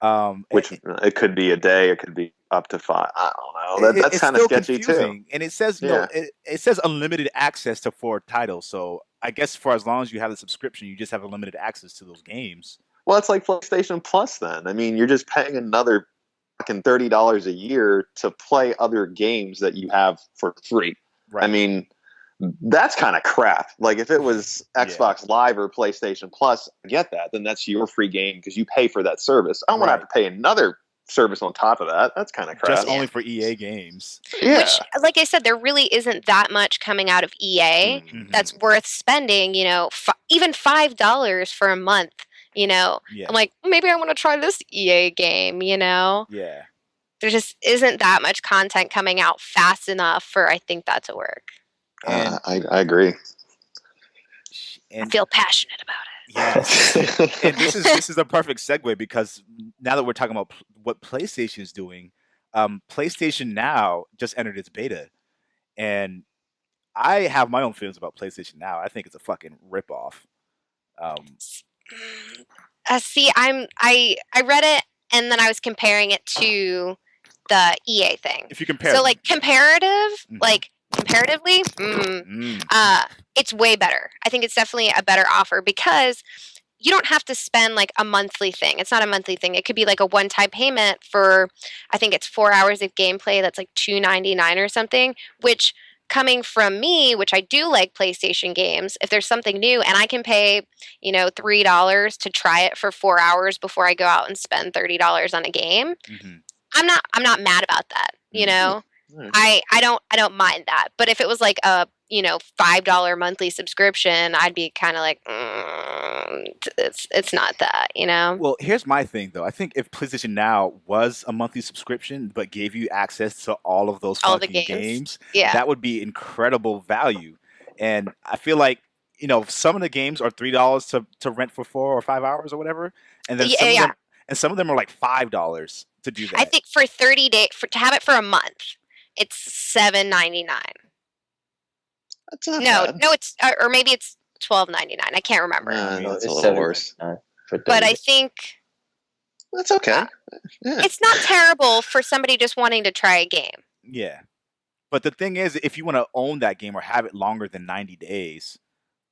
Um, Which it could be a day, it could be up to 5. I don't know. That's it's kind of still sketchy too. confusing, and it says Yeah. it says unlimited access to 4 titles. So I guess for as long as you have the subscription, you just have unlimited access to those games. Well, it's like PlayStation Plus then. I mean, you're just paying another fucking $30 a year to play other games that you have for free. Right. I mean, that's kind of crap. Like if it was Xbox Live or PlayStation Plus, I get that. Then that's your free game because you pay for that service. I don't want to have to pay another service on top of that. That's kind of crap. Just only for EA games. Yeah. Which, like I said, there really isn't that much coming out of EA that's worth spending, even $5 for a month, Yeah. I'm like, maybe I want to try this EA game, Yeah. There just isn't that much content coming out fast enough for, I think, that to work. And I agree. I feel passionate about it. Yes. And this is a perfect segue because now that we're talking about what PlayStation is doing, PlayStation Now just entered its beta, and I have my own feelings about PlayStation Now. I think it's a fucking ripoff. See, I read it and then I was comparing it to the EA thing. If you compare, so like comparatively, it's way better. I think it's definitely a better offer because you don't have to spend like a monthly thing. It's not a monthly thing. It could be like a one-time payment for, I think it's 4 hours of gameplay. That's like $2.99 or something, which coming from me, which I do like PlayStation games, if there's something new and I can pay, $3 to try it for 4 hours before I go out and spend $30 on a game, I'm not mad about that, I don't mind that. But if it was like a $5 monthly subscription, I'd be kind of like, it's not that, Well, here's my thing though. I think if PlayStation Now was a monthly subscription but gave you access to all of those fucking games, that would be incredible value. And I feel like some of the games are $3 to rent for 4 or 5 hours or whatever, and then some of them are like $5 to do that. I think for 30 days to have it for a month, it's $7.99. That's not bad. No, it's or maybe it's $12.99. I can't remember. No, it's a little worse. But I think that's okay. It's not terrible for somebody just wanting to try a game. Yeah, but the thing is, if you want to own that game or have it longer than 90 days,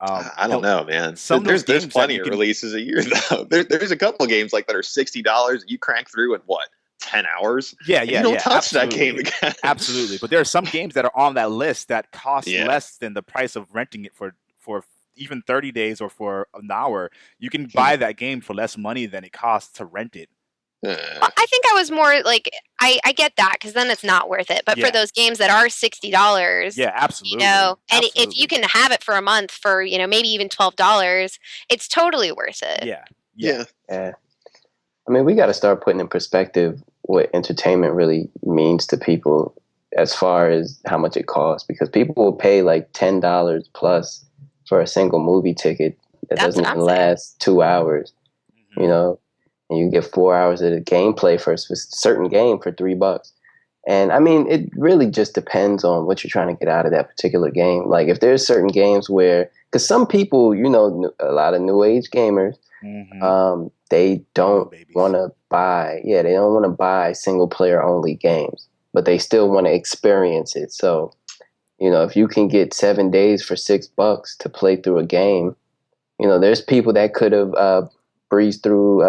I don't know, man. There's plenty of releases a year though. There's a couple of games like that are $60 you crank through in what, 10 hours? Yeah, you don't touch that game again. Absolutely. But there are some games that are on that list that cost less than the price of renting it for even 30 days or for an hour. You can buy that game for less money than it costs to rent it. Well, I think I was more like, I get that because then it's not worth it. But for those games that are $60, yeah, absolutely, and if you can have it for a month for maybe even $12, it's totally worth it. Yeah. I mean, we got to start putting in perspective what entertainment really means to people as far as how much it costs, because people will pay like $10 plus for a single movie ticket that doesn't even last 2 hours, and you get 4 hours of the gameplay for a certain game for $3. And I mean, it really just depends on what you're trying to get out of that particular game. Like if there's certain games where, because some people, a lot of new age gamers, they don't want to buy, they don't want to buy single player only games, but they still want to experience it. So, if you can get 7 days for $6 to play through a game, there's people that could have breezed through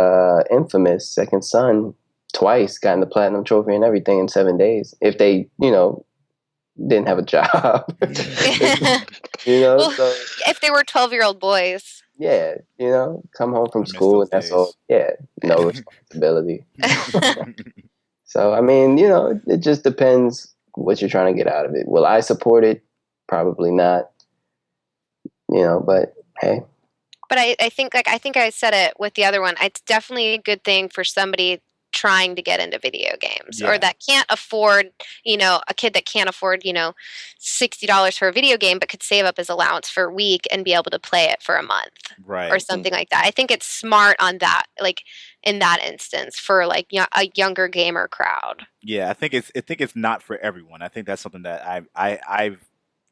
Infamous Second Son twice, gotten the platinum trophy and everything in 7 days if they, didn't have a job. Well, so, if they were 12-year-old boys. Yeah, come home from school and that's all. Yeah, no responsibility. So, I mean, it just depends what you're trying to get out of it. Will I support it? Probably not. But hey. But I think I said it with the other one. It's definitely a good thing for somebody trying to get into video games Yeah. or that can't afford, a kid that can't afford, $60 for a video game but could save up his allowance for a week and be able to play it for a month Right. or something like that. I think it's smart on that, like in that instance for like a younger gamer crowd. Yeah, I think it's not for everyone. I think that's something that I've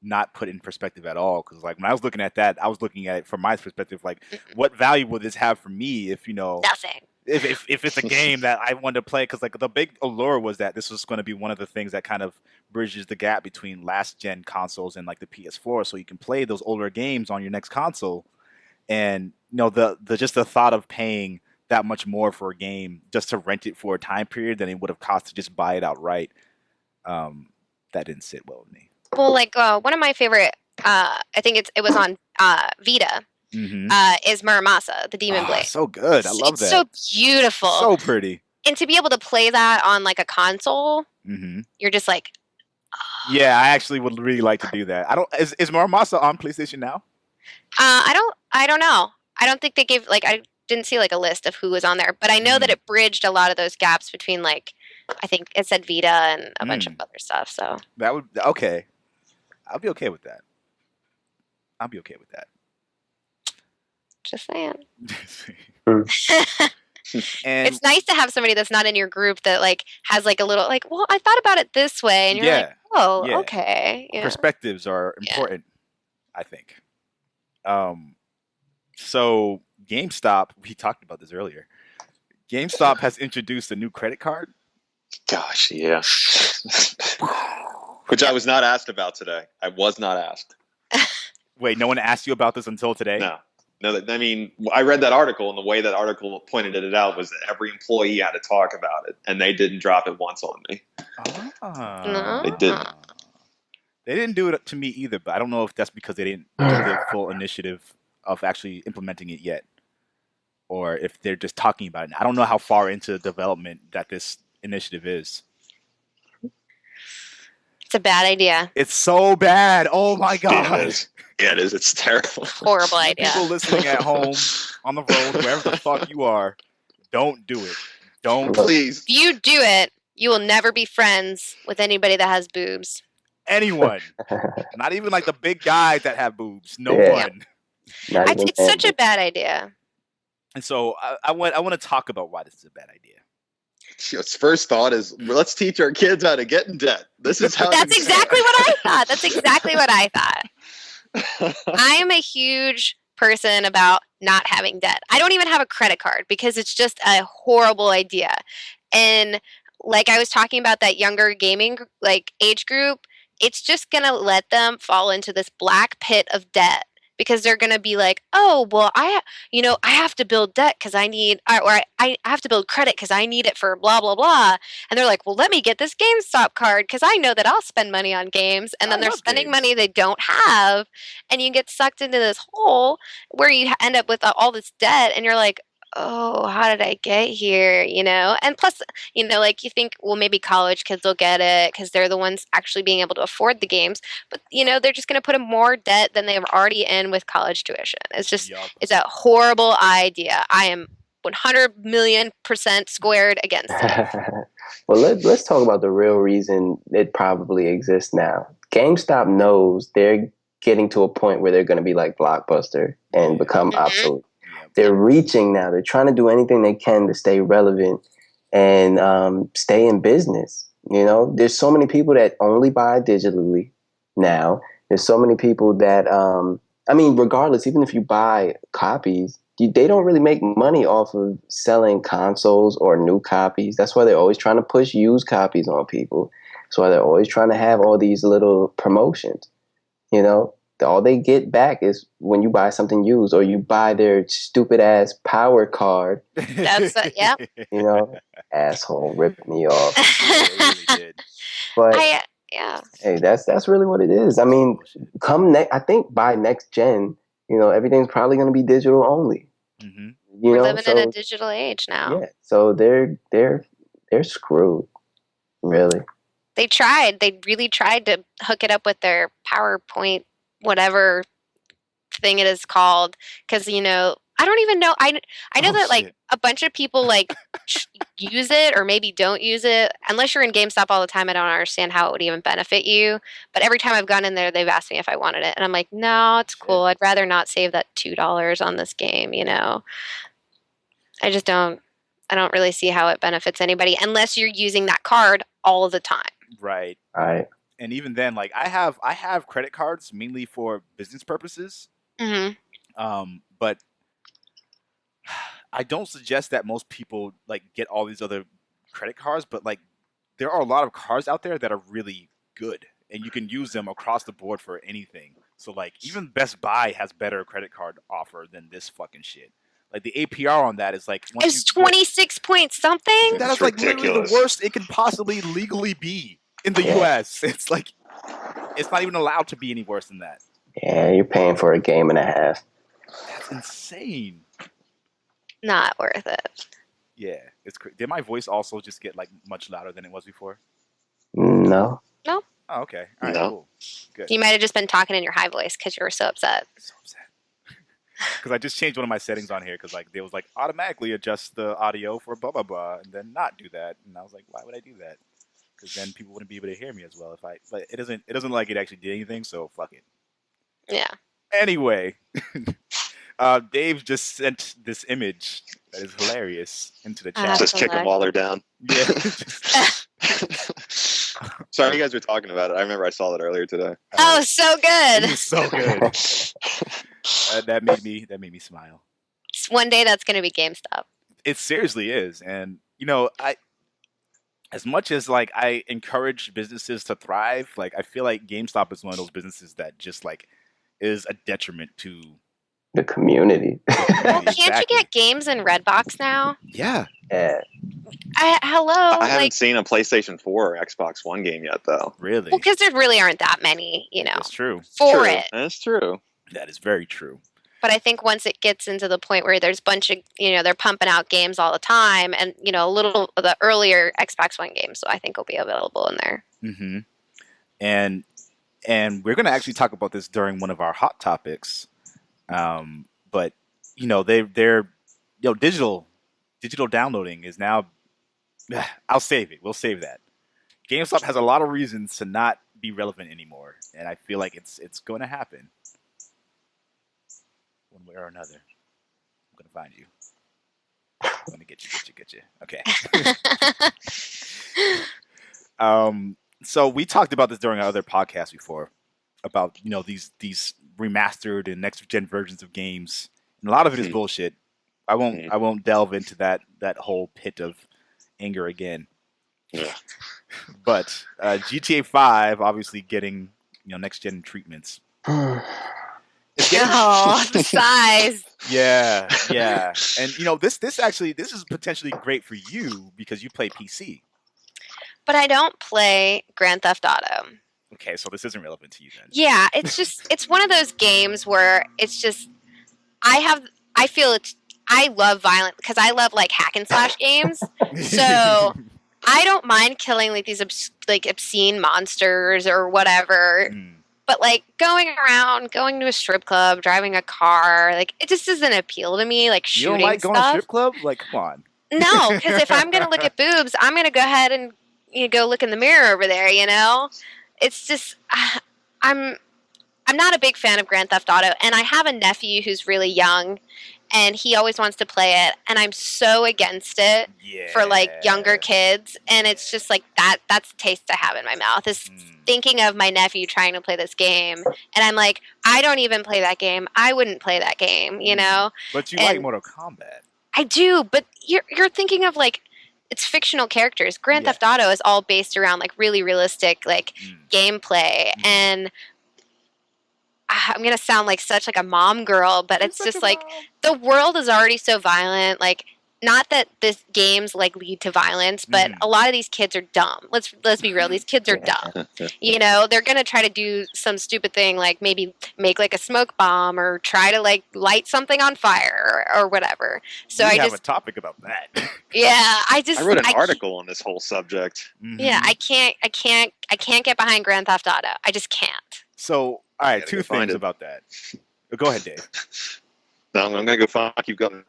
not put in perspective at all, because like when I was looking at that, I was looking at it from my perspective, like what value will this have for me if Nothing. if it's a game that I wanted to play, because like the big allure was that this was going to be one of the things that kind of bridges the gap between last gen consoles and like the PS4, so you can play those older games on your next console. And the just the thought of paying that much more for a game just to rent it for a time period than it would have cost to just buy it outright, that didn't sit well with me. Well, like one of my favorite, I think it was on Vita. Is Muramasa, the Demon Blade. So good. I love that. It's so beautiful. So pretty. And to be able to play that on like a console, you're just like, oh. Yeah, I actually would really like to do that. Is Muramasa on PlayStation now? I don't know. I don't think they gave, like, I didn't see like a list of who was on there, but I know that it bridged a lot of those gaps between, like, I think it said Vita and a bunch of other stuff. So that would okay. I'll be okay with that. Just saying. And it's nice to have somebody that's not in your group that like has like a little like, well, I thought about it this way, and you're like, oh, okay. Yeah. Perspectives are important, I think. So GameStop, we talked about this earlier. GameStop has introduced a new credit card. Gosh, yeah. Which I was not asked about today. I was not asked. Wait, no one asked you about this until today? No. I mean, I read that article, and the way that article pointed it out was that every employee had to talk about it, and they didn't drop it once on me. No. They didn't. They didn't do it to me either, but I don't know if that's because they didn't do the full initiative of actually implementing it yet, or if they're just talking about it. I don't know how far into development that this initiative is. It's a bad idea. It's so bad. Oh my god. Yeah, it is. It's terrible. Horrible idea. People listening at home, on the road, wherever the fuck you are, don't do it. Don't. Please. If you do it, you will never be friends with anybody that has boobs. Anyone. Not even like the big guys that have boobs. No one. It's such a bad idea. And so I want to talk about why this is a bad idea. Its first thought is, let's teach our kids how to get in debt. This is how. That's exactly what I thought. That's exactly what I thought. I am a huge person about not having debt. I don't even have a credit card because it's just a horrible idea. And like I was talking about that younger gaming like age group, it's just going to let them fall into this black pit of debt. Because they're going to be like, oh, well, I have to build debt because I need, or I have to build credit because I need it for blah, blah, blah. And they're like, well, let me get this GameStop card because I know that I'll spend money on games. And then they're spending money they don't have. And you get sucked into this hole where you end up with all this debt. And you're like, oh, how did I get here? And plus, like you think, well, maybe college kids will get it because they're the ones actually being able to afford the games. But, they're just going to put in more debt than they're already in with college tuition. It's just, It's a horrible idea. I am 100 million% squared against it. Well, let's talk about the real reason it probably exists now. GameStop knows they're getting to a point where they're going to be like Blockbuster and become obsolete. They're reaching now. They're trying to do anything they can to stay relevant and stay in business. There's so many people that only buy digitally now. There's so many people that, regardless, even if you buy copies, they don't really make money off of selling consoles or new copies. That's why they're always trying to push used copies on people. That's why they're always trying to have all these little promotions, All they get back is when you buy something used or you buy their stupid ass power card. That's yeah. Asshole ripped me off. Really did. But yeah. Hey, that's really what it is. I mean, I think by next gen, everything's probably going to be digital only. Mm-hmm. We're living in a digital age now. Yeah. So they're screwed. Really. They tried. They really tried to hook it up with their PowerPoint, whatever thing it is called, because I don't even know. I know Oh, that like shit. a bunch of people like use it or maybe don't use it. Unless you're in GameStop all the time, I don't understand how it would even benefit you. But every time I've gone in there, they've asked me if I wanted it, and I'm like, no, it's cool. I'd rather not save that $2 on this game. I just don't. I don't really see how it benefits anybody unless you're using that card all the time. Right. Right. And even then, like I have credit cards mainly for business purposes. Hmm. But I don't suggest that most people like get all these other credit cards, but like there are a lot of cards out there that are really good and you can use them across the board for anything. So like even Best Buy has better credit card offer than this fucking shit. Like the APR on that is like once you It's 26 point something. that It's is like literally the ridiculous. worst it can possibly legally be in the Yeah. US. It's like it's not even allowed to be any worse than that. Yeah, you're paying for a game and a half. That's insane. Not worth it. Yeah, it's did my voice also just get like much louder than it was before? No. Oh, okay. All right, No. cool. Good. You might have just been talking in your high voice because you were so upset. So upset. Because I just changed one of my settings on here because like they was like automatically adjust the audio for blah blah blah and then not do that, and I was like, why would I do that? Because then people wouldn't be able to hear me as well if I. But it doesn't like it actually did anything, so fuck it. Yeah. Anyway, Dave just sent this image that is hilarious into the chat. Just kick them while they're down. Yeah. Sorry, you guys were talking about it. I remember I saw that earlier today. Oh, so It good. was so good. That made me smile. One day that's going to be GameStop. It seriously is, and I as much as like I encourage businesses to thrive, like I feel like GameStop is one of those businesses that just like is a detriment to The community. Well, can't exactly. you get games in Redbox now? Yeah, Yeah. Hello? I haven't Like, seen a PlayStation 4 or Xbox One game yet, though. really. well, because there really aren't that many, That's true. for True. it. That's true. That is very true. But I think once it gets into the point where there's a bunch of, they're pumping out games all the time and, a little of the earlier Xbox One games, so I think will be available in there. Mm-hmm. And we're gonna actually talk about this during one of our hot topics. But they're digital downloading is now. I'll save it. We'll save that. GameStop has a lot of reasons to not be relevant anymore, and I feel like it's going to happen one way or another. I'm gonna find you. I'm gonna get you. Okay. So we talked about this during our other podcast before about these remastered and next gen versions of games, and a lot of it is bullshit. I won't delve into that whole pit of anger again. Yeah. But GTA 5 obviously getting next gen treatments. It's getting Oh, the size. yeah, and this is potentially great for you because you play PC. But I don't play Grand Theft Auto. Okay, so this isn't relevant to you then. Yeah, it's one of those games where it's just I love violent because I love like hack and slash games. So I don't mind killing like these obscene monsters or whatever. But like going to a strip club, driving a car, like it just doesn't appeal to me. Like You shooting don't like going stuff. to strip club? Like, come on. No, because if I'm gonna look at boobs, I'm gonna go ahead and go look in the mirror over there. It's just I'm not a big fan of Grand Theft Auto, and I have a nephew who's really young, and he always wants to play it, and I'm so against it for like younger kids, and it's just like that's the taste I have in my mouth is thinking of my nephew trying to play this game, and I'm like, I don't even play that game. I wouldn't play that game, But you like Mortal Kombat. I do, but you're thinking of like it's fictional characters. Grand Theft Auto is all based around like really realistic like gameplay, and I'm gonna sound like such like a mom girl, but it's just like the world is already so violent. Like, not that this games like lead to violence, but a lot of these kids are dumb. Let's be real. These kids are dumb. They're gonna try to do some stupid thing, like maybe make like a smoke bomb or try to like light something on fire or whatever. So We have a topic about that. Yeah, I wrote an article on this whole subject. Yeah, I can't get behind Grand Theft Auto. I just can't. So, all right, Gotta two go find things it. about that. Go ahead, Dave. No, I'm gonna go find. Keep going.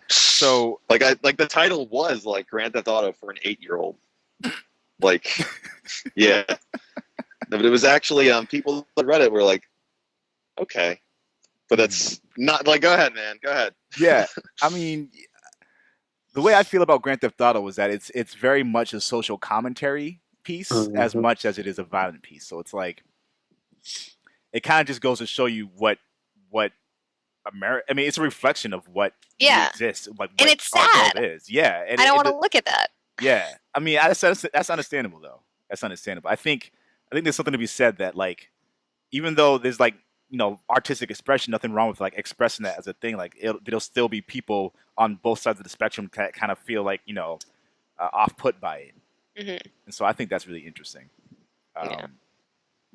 So, like the title was like Grand Theft Auto for an 8-year-old. Like, yeah. But it was actually people that read it were like, okay, but that's not like. Go ahead, man. Go ahead. yeah, I mean, the way I feel about Grand Theft Auto is that it's very much a social commentary piece as much as it is a violent piece. So it's like it kind of just goes to show you what America. I mean, it's a reflection of what exists, like what and it's our sad. world is. Yeah, and I don't want to look at that. Yeah, I mean, that's understandable though. That's understandable. I think there's something to be said that like even though there's like artistic expression, nothing wrong with like expressing that as a thing. Like there'll still be people on both sides of the spectrum that kind of feel like off put by it, and so I think that's really interesting.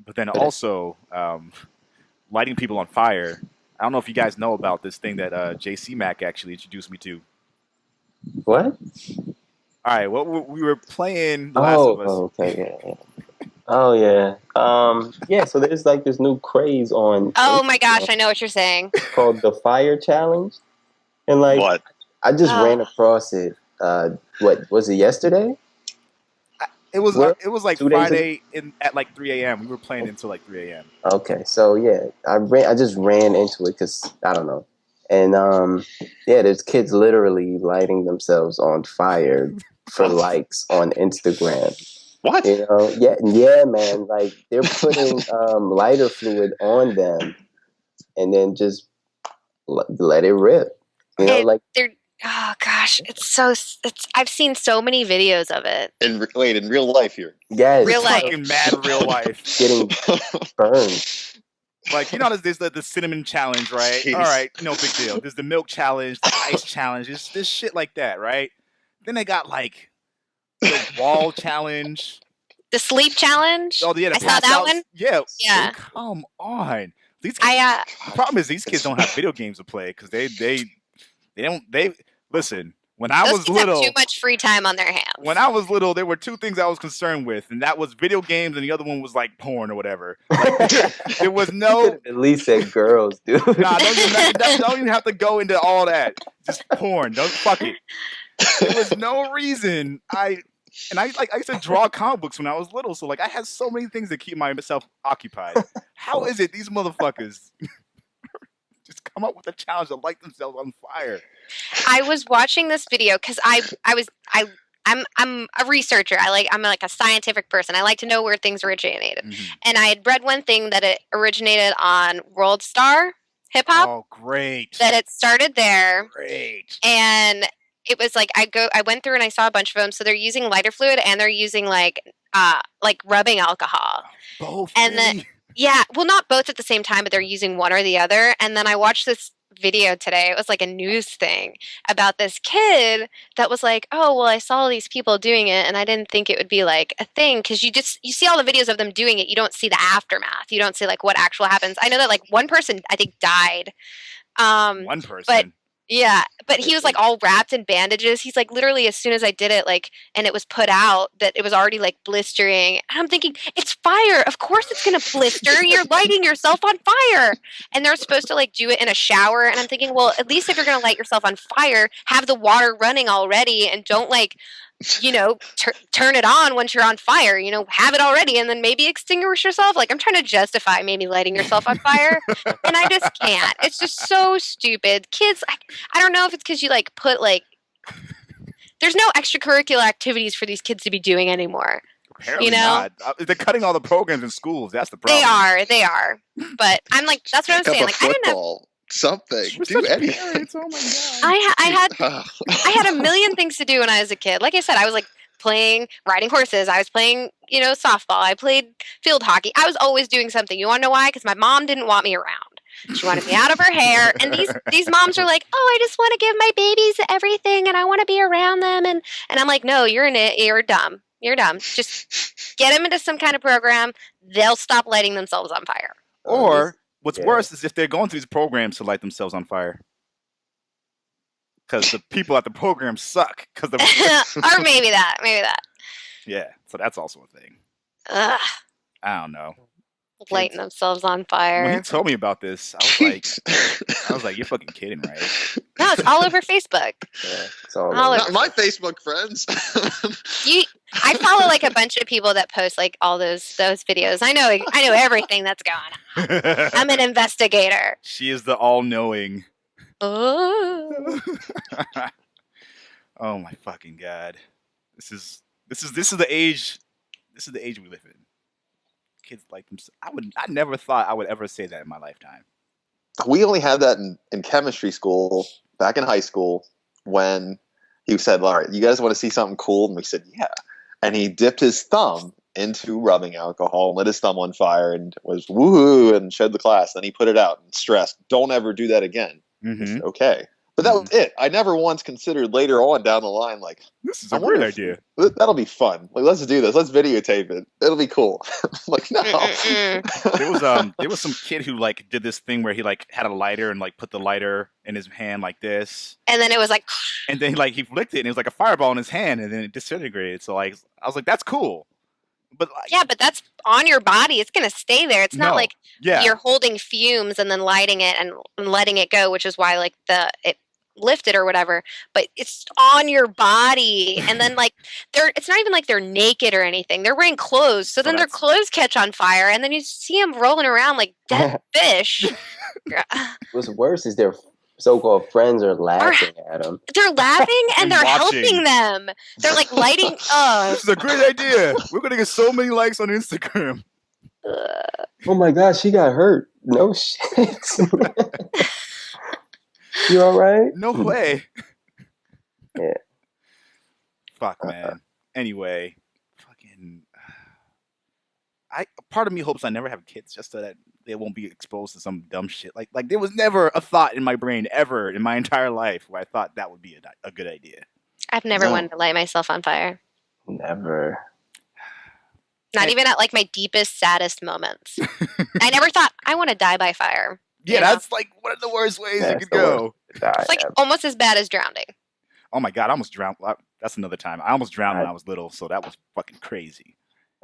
But then also lighting people on fire. I don't know if you guys know about this thing that JC Mac actually introduced me to. What? All right, well, we were playing The Last of Us. Oh, okay, yeah. Oh yeah. Yeah, so there's like this new craze on Oh my gosh, I know what you're saying. called the Fire Challenge. And like What? I just ran across it what was it yesterday? It was like 2 days Friday at like 3 a.m. We were playing until like 3 a.m. Okay, so yeah, I just ran into it because I don't know. And yeah, there's kids literally lighting themselves on fire for likes on Instagram. What? Yeah, man. Like they're putting lighter fluid on them, and then just let it rip. Oh gosh, I've seen so many videos of it. In real life here. Yes, Real life. Fucking mad real life. Getting burned. Like there's the cinnamon challenge, right? Jeez. All right, no big deal. There's the milk challenge, the ice challenge. There's shit like that, right? Then they got like the wall challenge. The sleep challenge. Oh yeah, I saw that one. Yeah. Come on. These kids, the problem is these kids don't have video games to play because they listen. When I was little, have too much free time on their hands. When I was little, there were two things I was concerned with, and that was video games, and the other one was like porn or whatever. Like, there was no. At least said girls, dude. Nah, don't even have to go into all that. Just porn. Don't fuck it. There was no reason I used to draw comic books when I was little, so like I had so many things to keep myself occupied. How is it these motherfuckers just come up with a challenge to light themselves on fire? I was watching this video because I'm a researcher. I'm like a scientific person. I like to know where things originated. And I had read one thing that it originated on World Star Hip Hop. Oh, great! That it started there. Great. And it was like I went through and I saw a bunch of them. So they're using lighter fluid and they're using like rubbing alcohol. Both. And really? then well, not both at the same time, but they're using one or the other. And then I watched this video today. It was like a news thing about this kid that was like, oh well, I saw these people doing it and I didn't think it would be like a thing because you see all the videos of them doing it, you don't see the aftermath, you don't see like what actual happens. I know that like one person I think died, one person, but he was like all wrapped in bandages. He's like literally as soon as I did it, like, and it was put out that it was already like blistering. And I'm thinking, it's fire. Of course it's gonna blister. You're lighting yourself on fire. And they're supposed to like do it in a shower. And I'm thinking, well, at least if you're gonna light yourself on fire, have the water running already and don't like turn it on once you're on fire, have it already and then maybe extinguish yourself. Like I'm trying to justify maybe lighting yourself on fire and I just can't. It's just so stupid. Kids, I don't know if it's because you like put like there's no extracurricular activities for these kids to be doing anymore. Apparently not. They're cutting all the programs in schools. That's the problem. They are. But I'm like, that's what I'm saying. Like I didn't have something. Do anything. Oh my god. I had a million things to do when I was a kid. Like I said, I was like riding horses. I was playing, softball. I played field hockey. I was always doing something. You want to know why? Because my mom didn't want me around. She wanted me out of her hair. And these moms are like, oh, I just want to give my babies everything and I want to be around them. And I'm like, no, you're dumb. You're dumb. Just get them into some kind of program. They'll stop lighting themselves on fire. Or what's worse is if they're going through these programs to light themselves on fire. Because the people at the program suck. Or maybe that. Yeah, so that's also a thing. Ugh. I don't know. lighting themselves on When he fire. told me about this, I was like, you're fucking kidding, right? No, it's all over Facebook. Yeah, it's all All over. Not my Facebook friends. I follow like a bunch of people that post like all those videos. I know everything that's going on. I'm an investigator. She is the all-knowing. Oh. Oh my fucking god! This is the age. This is the age we live in. Kids like them. I never thought I would ever say that in my lifetime. We only had that in chemistry school back in high school when he said, all right, you guys want to see something cool? And we said, yeah. And he dipped his thumb into rubbing alcohol, lit his thumb on fire, and was woohoo and showed the class. Then he put it out and stressed, don't ever do that again. Mm-hmm. Said, okay. But that was it. I never once considered later on down the line, like, this is a great idea. That'll be fun. Like, let's do this. Let's videotape it. It'll be cool. Like, no. There was some kid who like did this thing where he like had a lighter and like put the lighter in his hand like this, And then it was like, and then like he flicked it and it was like a fireball in his hand, and then it disintegrated. So like I was like, that's cool. But like, yeah, but that's on your body. It's gonna stay there. It's not No. like yeah, you're holding fumes and then lighting it and letting it go, which is why like it lifted or whatever. But it's on your body, and then like it's not even like they're naked or anything. They're wearing clothes, so then their that's- clothes catch on fire, and then you see them rolling around like dead fish. What's worse is their so-called friends are laughing at them. They're laughing and And they're watching. helping them. They're like lighting. Oh, this is a great idea. We're gonna get so many likes on Instagram. Oh my gosh, she got hurt. No shit. You all right? No way. Yeah. Fuck, man. Anyway, fucking. Part of me hopes I never have kids just so that they won't be exposed to some dumb shit. Like there was never a thought in my brain ever in my entire life where I thought that would be a good idea. I've never No. wanted to light myself on fire. Never. Not even at like my deepest, saddest moments. I never thought I want to die by fire. Yeah, You know? that's like one of the worst ways you That's could the go. It's like almost as bad as drowning. Oh my god, I almost drowned. That's another time. I almost drowned when I was little, so that was fucking crazy.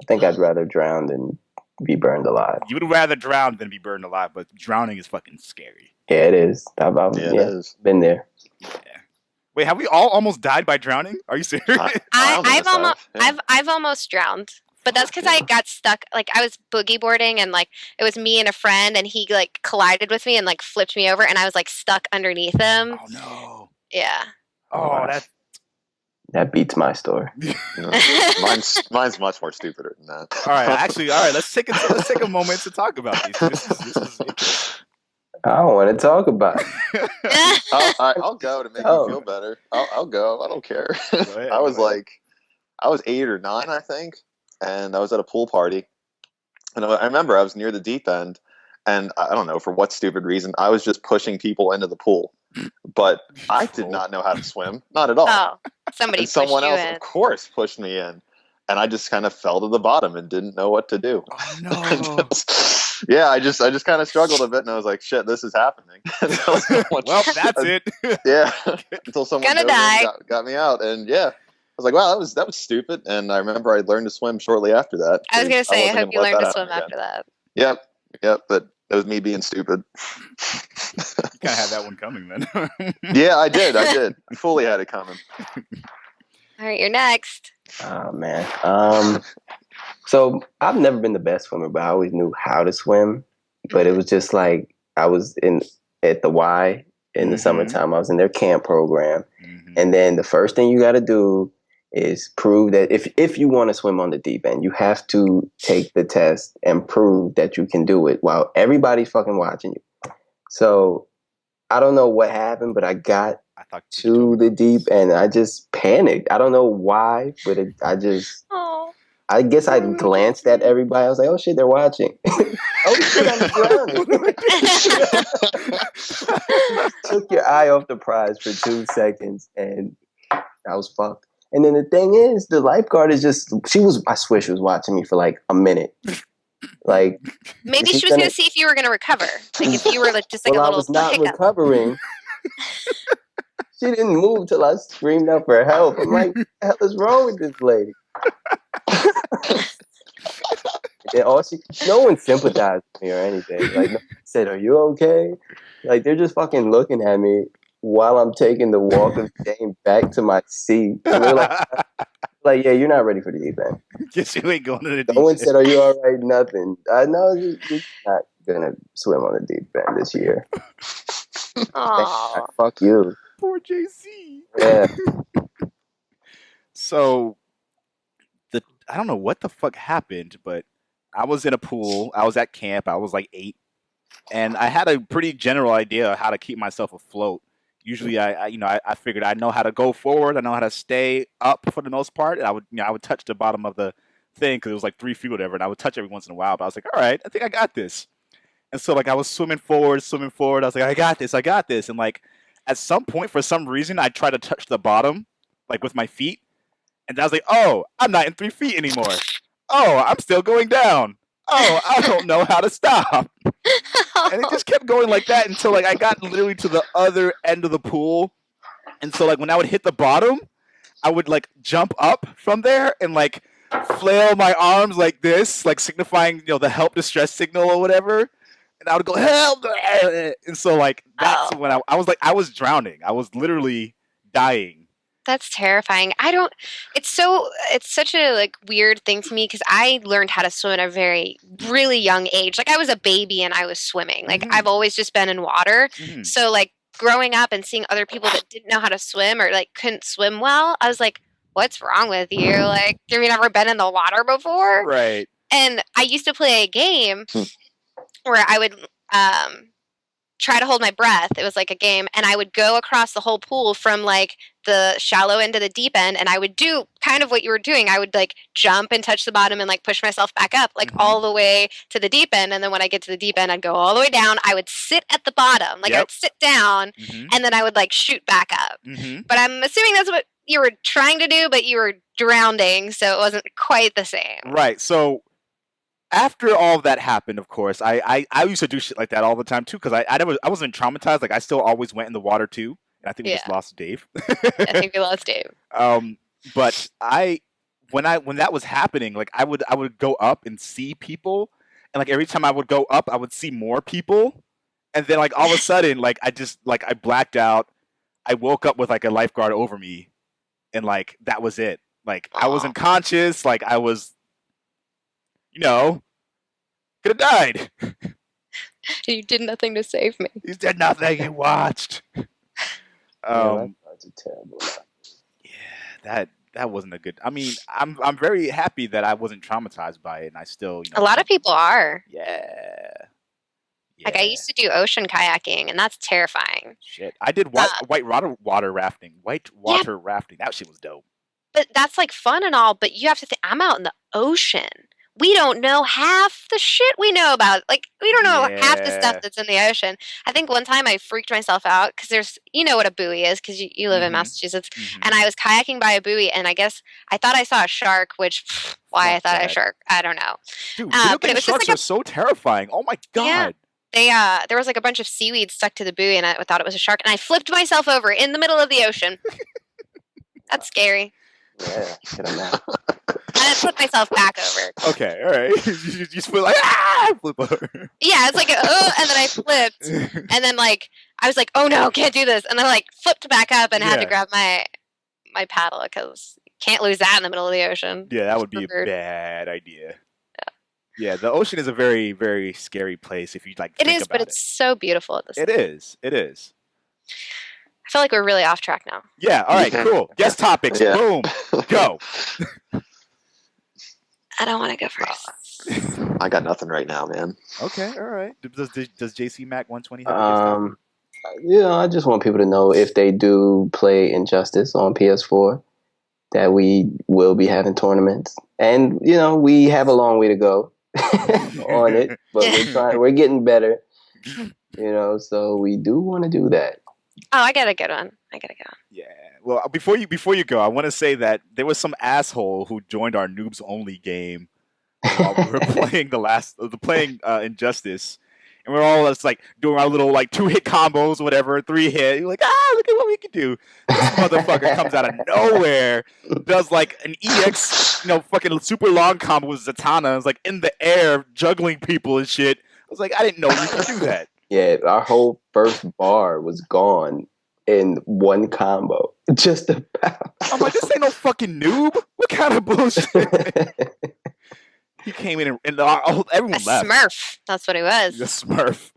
I think I'd rather drown than be burned alive. You would rather drown than be burned alive, but drowning is fucking scary. Yeah, it is. I've Yeah, it is. been there. Yeah. Wait, have we all almost died by drowning? Are you serious? I've almost drowned, but that's because I got stuck. Like I was boogie boarding, and like it was me and a friend, and he like collided with me and like flipped me over, and I was like stuck underneath him. Oh no. Yeah. Oh, That beats my story. No, mine's much more stupider than that. all right. Actually, all right. Let's take a moment to talk about these. This is interesting. I don't want to talk about it. I'll go to make you feel better. I'll go. I don't care. ahead, I was go ahead. like, I was 8 or 9, I think, and I was at a pool party, and I remember I was near the deep end, and I don't know for what stupid reason I was just pushing people into the pool, but I did not know how to swim, not at all. Oh, somebody And someone pushed you else, in. of course, pushed me in, and I just kind of fell to the bottom and didn't know what to do. Oh no. Yeah, I just kind of struggled a bit, and I was like, "Shit, this is happening." Until someone- Well, that's it. yeah, until someone Gonna dove in die. and got me out, and yeah, I was like, "Wow, that was stupid." And I remember I learned to swim shortly after that. I was gonna say, I wasn't hope you let learned to that swim happen after that. again. Yep, but that was me being stupid. You kind of had that one coming then. Yeah, I did. I fully had it coming. All right, you're next. Oh man. So I've never been the best swimmer, but I always knew how to swim. But it was just like I was at the Y in the Mhm. summertime. I was in their camp program, Mhm. and then the first thing you got to do is prove that if you want to swim on the deep end, you have to take the test and prove that you can do it while everybody's fucking watching you. So I don't know what happened, but I got I thought to the deep and I just panicked. I don't know why, but Oh. I guess I glanced at everybody. I was like, oh shit, they're watching. Oh shit, I'm drowning. Took your eye off the prize for 2 seconds and I was fucked. And then the thing is, the lifeguard is I swear she was watching me for like a minute. Like, Maybe she's she was gonna gonna- see if you were gonna recover. Like if you were like just like well, a I little was not hiccup. recovering. She didn't move till I screamed out for help. I'm like, what the hell is wrong with this lady? And no one sympathized with me or anything. Like, no one said, "Are you okay?" Like, they're just fucking looking at me while I'm taking the walk of shame back to my seat, and they're like, "Yeah, you're not ready for the event." Guess you ain't going to the No deep one end. said, "Are you all right?" Nothing. I know you're not gonna swim on the deep end this year. Aw. Fuck you. Poor JC. Yeah. So I don't know what the fuck happened, but I was in a pool. I was at camp. I was like 8, and I had a pretty general idea of how to keep myself afloat. Usually, I figured I know how to go forward. I know how to stay up for the most part. And I would touch the bottom of the thing because it was like 3 feet or whatever, and I would touch every once in a while. But I was like, all right, I think I got this. And so like I was swimming forward. I was like, I got this. And like at some point, for some reason, I tried to touch the bottom, like with my feet, and I was like, oh, I'm not in 3 feet anymore. Oh, I'm still going down. Oh, I don't know how to stop. And it just kept going like that until like I got literally to the other end of the pool. And so like when I would hit the bottom, I would like jump up from there and like flail my arms like this, like signifying, the help distress signal or whatever. And I would go, help! And so like that's when I was drowning. I was literally dying. That's terrifying. It's such a like weird thing to me because I learned how to swim at a really young age. Like I was a baby and I was swimming. Like I've always just been in water. Mhm. So like growing up and seeing other people that didn't know how to swim or like couldn't swim well, I was like, what's wrong with you? Like, have you never been in the water before? Right. And I used to play a game where I would try to hold my breath. It was like a game, and I would go across the whole pool from like the shallow end to the deep end, and I would do kind of what you were doing. I would like jump and touch the bottom and like push myself back up, like all the way to the deep end. And then when I get to the deep end, I'd go all the way down. I would sit at the bottom, like I would sit down, and then I would like shoot back up. But I'm assuming that's what you were trying to do, but you were drowning, so it wasn't quite the same. Right. So after all of that happened, of course, I used to do shit like that all the time too because I wasn't traumatized. Like I still always went in the water too, and I think we just lost Dave. I think we lost Dave. But when that was happening, like I would go up and see people, and like every time I would go up, I would see more people, and then like all of a sudden, like I blacked out. I woke up with like a lifeguard over me, and like that was it. Like I wasn't conscious. Like I was. Could have died. You did nothing to save me. You did nothing. You watched. That's a terrible. Yeah, that wasn't a good. I mean, I'm very happy that I wasn't traumatized by it, and I still. A lot of people are. Yeah. Like I used to do ocean kayaking, and that's terrifying. Shit, I did white water rafting. White water rafting. That shit was dope. But that's like fun and all. But you have to think. I'm out in the ocean. We don't know half the shit we know about. Like, we don't know half the stuff that's in the ocean. I think one time I freaked myself out because there's, what a buoy is because you live in Massachusetts. And I was kayaking by a buoy, and I guess I thought I saw a shark, which, why I thought I saw a shark, I don't know. Dude, but it was sharks are so terrifying. Oh my God. Yeah. There was like a bunch of seaweed stuck to the buoy, and I thought it was a shark, and I flipped myself over in the middle of the ocean. That's scary. Yeah, get him out. I flipped myself back over. Okay, all right. you just feel like, flip over. Yeah, it's like, and then I flipped. And then, like, I was like, oh no, can't do this. And then, like, flipped back up and had to grab my paddle because you can't lose that in the middle of the ocean. Yeah, that would be a bad idea. Yeah, the ocean is a very, very scary place if you, like, think about it. It is, but it's so beautiful at this point. It is. I feel like we're really off track now. Yeah, all right, cool. Guest topics. Yeah. Boom. Go. I don't want to go first. I got nothing right now, man. Okay, all right. Does JC Mac 120 have a guest topic? I just want people to know if they do play Injustice on PS4 that we will be having tournaments. And, we have a long way to go on it, but we're getting better. So we do want to do that. Oh, I got a good one. Yeah. Well, before you go, I want to say that there was some asshole who joined our noobs only game while we were playing Injustice. and we're all just like doing our little like 2-hit combos, whatever, 3-hit. You're like, look at what we can do. This motherfucker comes out of nowhere, does like an EX, fucking super long combo with Zatanna. It's like in the air, juggling people and shit. I was like, I didn't know you could do that. Yeah, our whole first bar was gone in one combo. Just about. I'm like, this ain't no fucking noob. What kind of bullshit? He came in and everyone left. Smurf. That's what he was. The Smurf.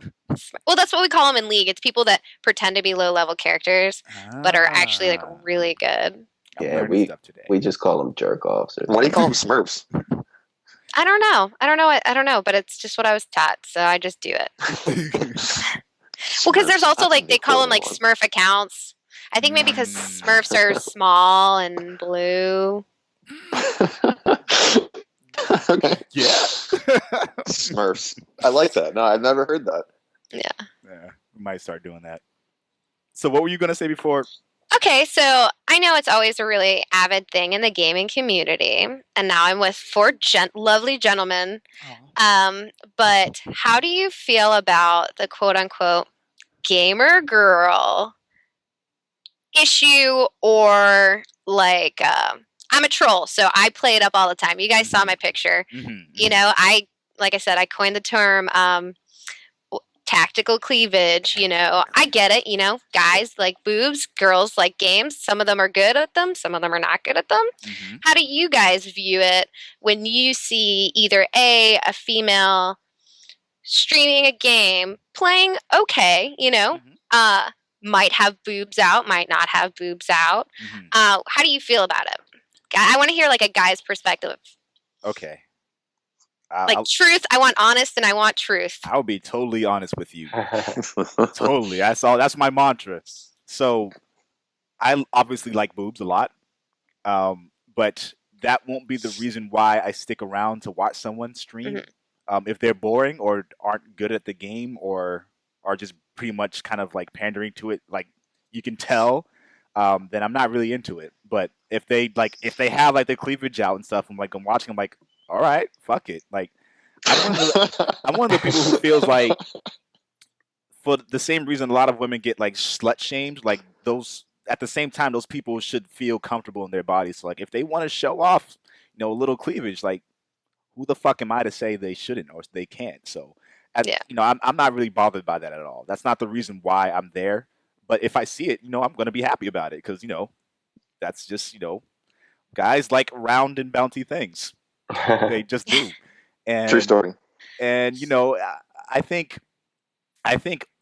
Well, that's what we call them in League. It's people that pretend to be low-level characters, but are actually like really good. Yeah, we just call them jerk-offs. Why do you call them Smurfs? I don't know, but it's just what I was taught, so I just do it. Well, because there's also like they call them like Smurf accounts. I think maybe because Smurfs are small and blue. Okay. Yeah. Smurfs. I like that. No, I've never heard that. Yeah. We might start doing that. So what were you going to say before? Okay, so I know it's always a really avid thing in the gaming community, and now I'm with 4 lovely gentlemen. But how do you feel about the quote-unquote gamer girl issue, or like I'm a troll, so I play it up all the time. You guys saw my picture. Mm-hmm. Like I said, I coined the term tactical cleavage. I get it. Guys like boobs, girls like games. Some of them are good at them, some of them are not good at them. Mm-hmm. How do you guys view it when you see either a female streaming a game, playing okay, mm-hmm. Might have boobs out, might not have boobs out. Mm-hmm. How do you feel about it? I want to hear like a guy's perspective. Okay. Truth. I want honest, and I want truth. I'll be totally honest with you. Totally. That's my mantra. So I obviously like boobs a lot. But that won't be the reason why I stick around to watch someone stream. Mm-hmm. If they're boring or aren't good at the game or are just pretty much kind of like pandering to it, like you can tell, then I'm not really into it. But if they have like the cleavage out and stuff, I'm watching, I'm like, all right, fuck it. Like I'm one of the people who feels like, for the same reason a lot of women get like slut shamed, like those at the same time those people should feel comfortable in their bodies. So like if they want to show off, a little cleavage, like who the fuck am I to say they shouldn't or they can't? So I'm not really bothered by that at all. That's not the reason why I'm there. But if I see it, I'm going to be happy about it because, that's just, guys like round and bounty things. They just do. And, true story. And, I think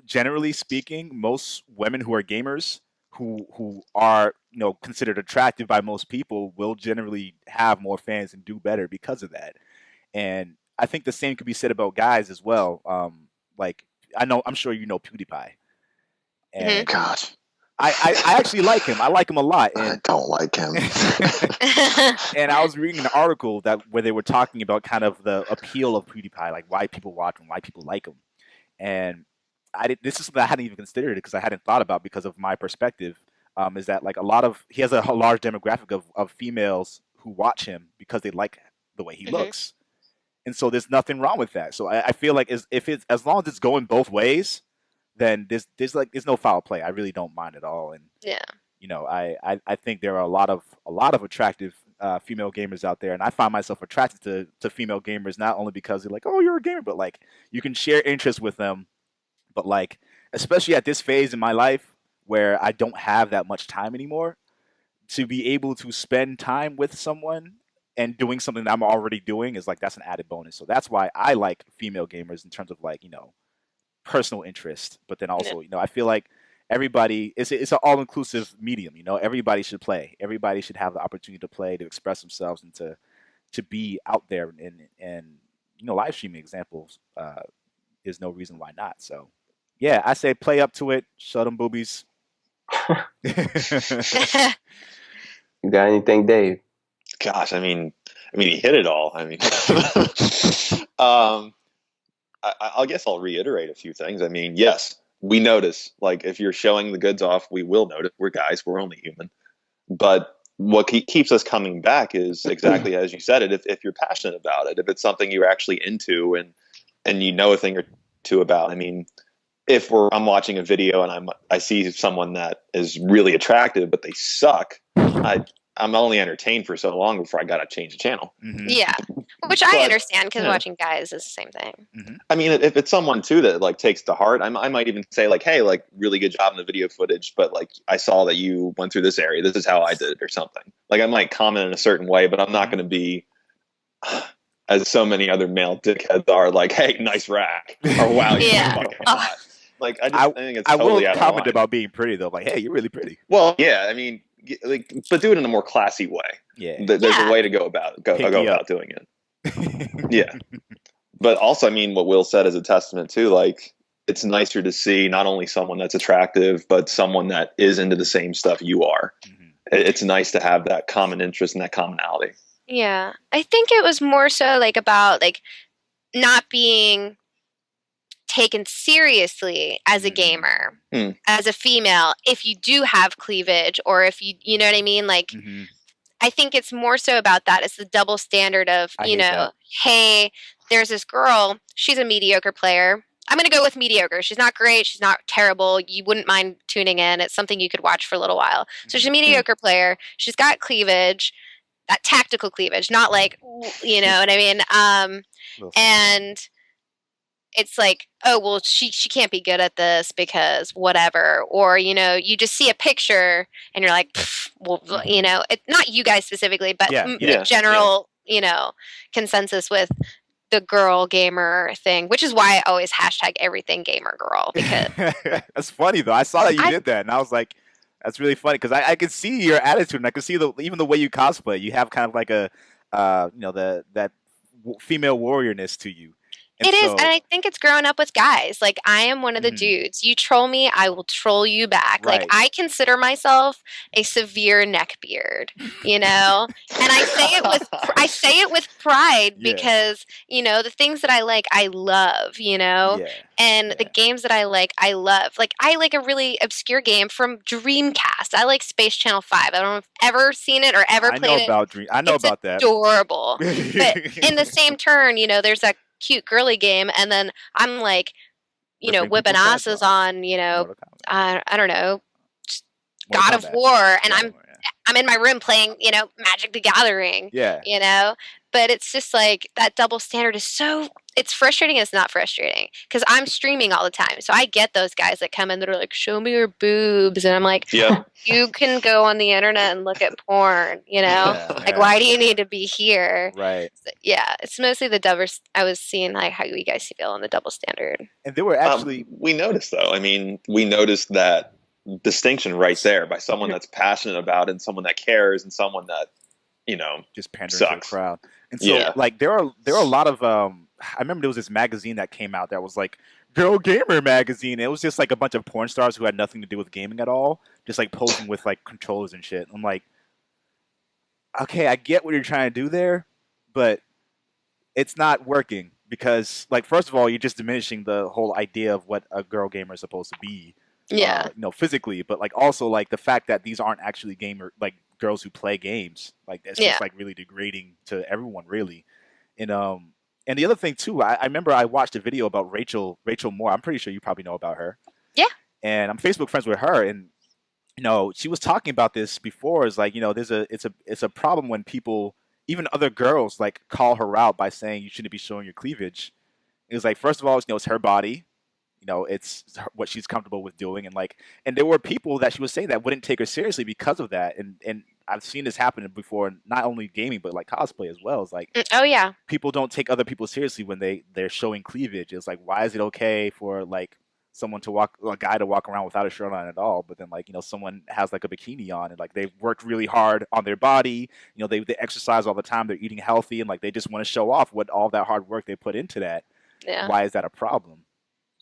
generally speaking, most women who are gamers who are, considered attractive by most people will generally have more fans and do better because of that. And I think the same could be said about guys as well. I'm sure PewDiePie. And gosh, I actually like him. I like him a lot. And, I don't like him. And I was reading an article where they were talking about kind of the appeal of PewDiePie, like why people watch him, why people like him. And this is something I hadn't even considered because I hadn't thought about because of my perspective. Is that like he has a large demographic of females who watch him because they like the way he mm-hmm. looks. And so there's nothing wrong with that. So I feel like as long as it's going both ways, then there's no foul play. I really don't mind at all. And I think there are a lot of attractive female gamers out there, and I find myself attracted to female gamers not only because they're like, oh, you're a gamer, but like you can share interests with them. But like especially at this phase in my life where I don't have that much time anymore, to be able to spend time with someone and doing something that I'm already doing is like that's an added bonus. So that's why I like female gamers in terms of like personal interest, but then also I feel like everybody it's an all-inclusive medium. Everybody should play. Everybody should have the opportunity to play, to express themselves, and to be out there. And live streaming examples is no reason why not. So yeah, I say play up to it. Show them boobies. You got anything, Dave? Gosh, I mean, he hit it all. I mean, I guess I'll reiterate a few things. I mean, yes, we notice. Like, if you're showing the goods off, we will notice. We're guys. We're only human. But what keeps us coming back is exactly as you said it. If you're passionate about it, if it's something you're actually into, and you know a thing or too about. I mean, if I'm watching a video and I see someone that is really attractive but they suck, I'm only entertained for so long before I gotta change the channel. Mm-hmm. Yeah, which I But, understand because yeah. watching guys is the same thing. Mm-hmm. I mean, if it's someone too that like takes to heart, I might even say like, "Hey, like, really good job in the video footage, but like, I saw that you went through this area. This is how I did it, or something." Like, I might comment in a certain way, but I'm not going to be, as so many other male dickheads are, like, "Hey, nice rack," or "Wow, you Yeah. fucking hot." Like, I think it's I totally will out of comment line. about being pretty though. Like, hey, you're really pretty. Well, yeah, I mean, like, but do it in a more classy way. Yeah. There's Yeah. a way to go about Pinky up. doing it. Yeah. But also, I mean, what Will said is a testament too. Like, it's nicer to see not only someone that's attractive, but someone that is into the same stuff you are. Mhm. It's nice to have that common interest and that commonality. Yeah, I think it was more so like about like not being taken seriously as a gamer, Mm. as a female, if you do have cleavage or if you know what I mean? Like, Mhm. I think it's more so about that. It's the double standard of, I you hate know, that. hey, there's this girl, she's a mediocre player. I'm going to go with mediocre. She's not great. She's not terrible. You wouldn't mind tuning in. It's something you could watch for a little while. So she's a mediocre player. She's got cleavage, that tactical cleavage, not like, you know what I mean? Little And it's like, oh well, she can't be good at this because whatever, or you know, you just see a picture and you're like, "Pff, well, you know, it, not you guys specifically, but Yeah, the yeah. general, you know, consensus with the girl gamer thing, which is why I always hashtag everything gamer girl because That's funny though. I saw that you I did that, and I was like, "That's really funny," because I could see your attitude, and I could see even the way you cosplay. You have kind of like a, you know, that female warriorness to you, and it is, and so I think it's growing up with guys. Like I am one of the Mhm. dudes. You troll me, I will troll you back. Like Right. I consider myself a severe neckbeard, you know? And I say it with pride Yeah. because, you know, the things that I love, you know? Yeah. And the Yeah. games that I love. Like I like a really obscure game from Dreamcast. I like Space Channel 5. I don't know if you've ever seen it or ever I know played it. about Dream. I know It's about that. adorable. But in the same turn, you know, there's that cute girly game, and then I'm like, you know, Ripping whipping people's heads asses off. on, you know, Mortal Kombat. I don't know, Mortal God of Kombat. War, and God of War, yeah. I'm in my room playing, you know, Magic the Gathering, Yeah. you know, but it's just like that double standard is so. It's frustrating. It's not frustrating because I'm streaming all the time, so I get those guys that come in that are like, "Show me your boobs," and I'm like, Yeah. "You can go on the internet and look at porn, you know." Yeah, Like, yeah. why do you need to be here? Right. Yeah, it's mostly the double. I was seeing like how you guys feel on the double standard. And there were actually We noticed though. I mean, we noticed that distinction right there by someone that's passionate about it and someone that cares and someone that, you know, just pandering to the sucks. crowd. And so Yeah. like there are a lot of I remember there was this magazine that came out that was like Girl Gamer magazine. It was just like a bunch of porn stars who had nothing to do with gaming at all, just like posing with like controllers and shit. I'm like, okay, I get what you're trying to do there, but it's not working because like first of all, you're just diminishing the whole idea of what a girl gamer is supposed to be. Yeah, You know, physically, but like also like the fact that these aren't actually gamer like girls who play games. Like it's Yeah. just like really degrading to everyone, really. And the other thing too, I remember I watched a video about Rachel Moore. I'm pretty sure you probably know about her. Yeah. And I'm Facebook friends with her, and you know she was talking about this before. Is like, you know, it's a problem when people, even other girls, like call her out by saying you shouldn't be showing your cleavage. It was like, first of all, you know, it's her body. You know, it's what she's comfortable with doing, and there were people that she was saying that wouldn't take her seriously because of that, and I've seen this happen before, not only gaming but like cosplay as well. It's like Oh yeah. people don't take other people seriously when they're showing cleavage. It's like, why is it okay for like a guy to walk around without a shirt on at all, but then like, you know, someone has like a bikini on and like they've worked really hard on their body, you know, they exercise all the time, they're eating healthy, and like they just want to show off what all that hard work they put into that. Yeah. Why is that a problem?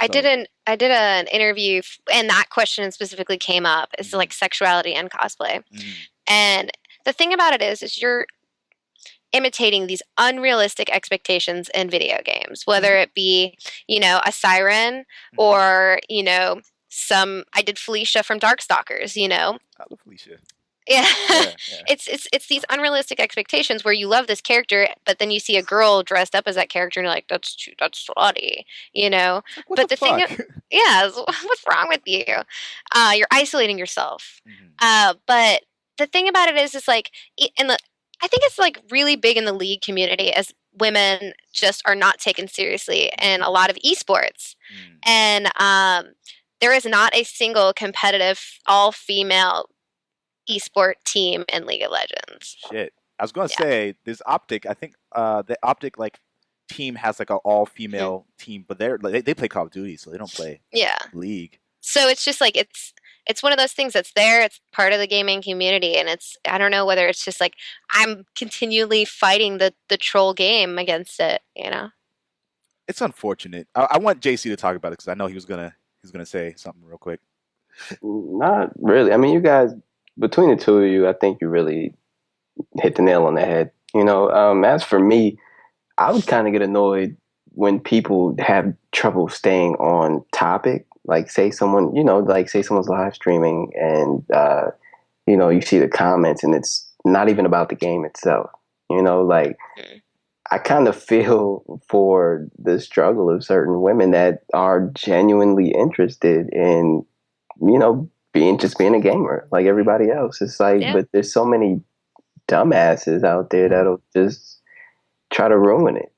I So- did an interview, and that question specifically came up. It's like sexuality and cosplay. Mhm. And the thing about it is you're imitating these unrealistic expectations in video games, whether it be, you know, a siren or, you know, I did Felicia from Darkstalkers, you know. I love Felicia. Yeah. Yeah. It's these unrealistic expectations where you love this character, but then you see a girl dressed up as that character, and you're like, that's slutty, you know. It's like, what But the the thing, fuck? yeah, what's wrong with you? You're isolating yourself. Mhm. But the thing about it is like I think it's like really big in the League community as women just are not taken seriously in a lot of esports, Mm. and there is not a single competitive all female esport team in League of Legends. Shit. I was gonna Yeah. say this Optic. I think the Optic like team has like an all Mhm. female team, but they play Call of Duty, so they don't play Yeah. League. So it's just like it's one of those things that's there. It's part of the gaming community, and I don't know whether it's just like I'm continually fighting the troll game against it. You know. It's unfortunate. I want JC to talk about it because I know he was gonna say something real quick. Not really. I mean, you guys, between the two of you, I think you really hit the nail on the head. As for me, I would kind of get annoyed when people have trouble staying on topic. Like, say someone, say someone's live streaming and, you see the comments and it's not even about the game itself. Like, I kind of feel for the struggle of certain women that are genuinely interested in, being a gamer like everybody else. It's like, Yeah. but there's so many dumbasses out there that'll just try to ruin it.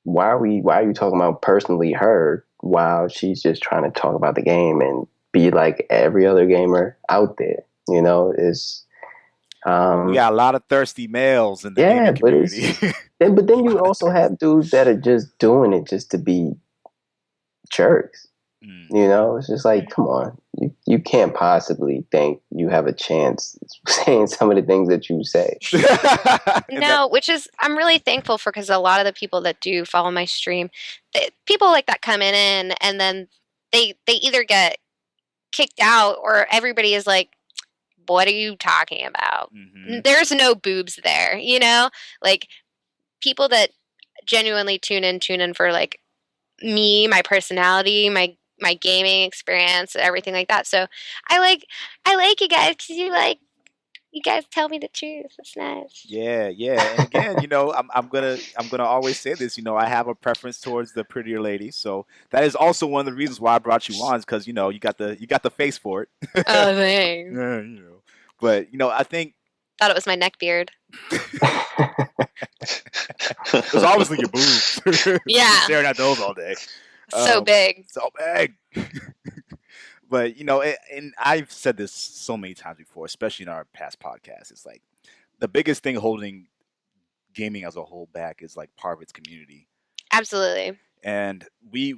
Why are you talking about personally her while she's just trying to talk about the game and be like every other gamer out there? It's We got a lot of thirsty males in the yeah, gaming but community. but then you also have dudes that are just doing it just to be jerks. Mm. It's just like, come on, you can't possibly think you have a chance saying some of the things that you say. No, which is I'm really thankful for because a lot of the people that do follow my stream, people like that come in and then they either get kicked out or everybody is like, "What are you talking about?" Mhm. There's no boobs there, you know. Like people that genuinely tune in for like me, my personality, my gaming experience, everything like that. So I like you guys because you guys tell me the truth. It's nice. Yeah, yeah. And again, I'm gonna always say this. I have a preference towards the prettier ladies, so that is also one of the reasons why I brought you on, because you got the face for it. Oh, thanks. Yeah, But I think Thought it was my neck beard. it was obviously your boobs. Yeah. Staring at those all day. So big. So big. But and I've said this so many times before, especially in our past podcasts. It's like the biggest thing holding gaming as a whole back is like part of its community, Absolutely. and we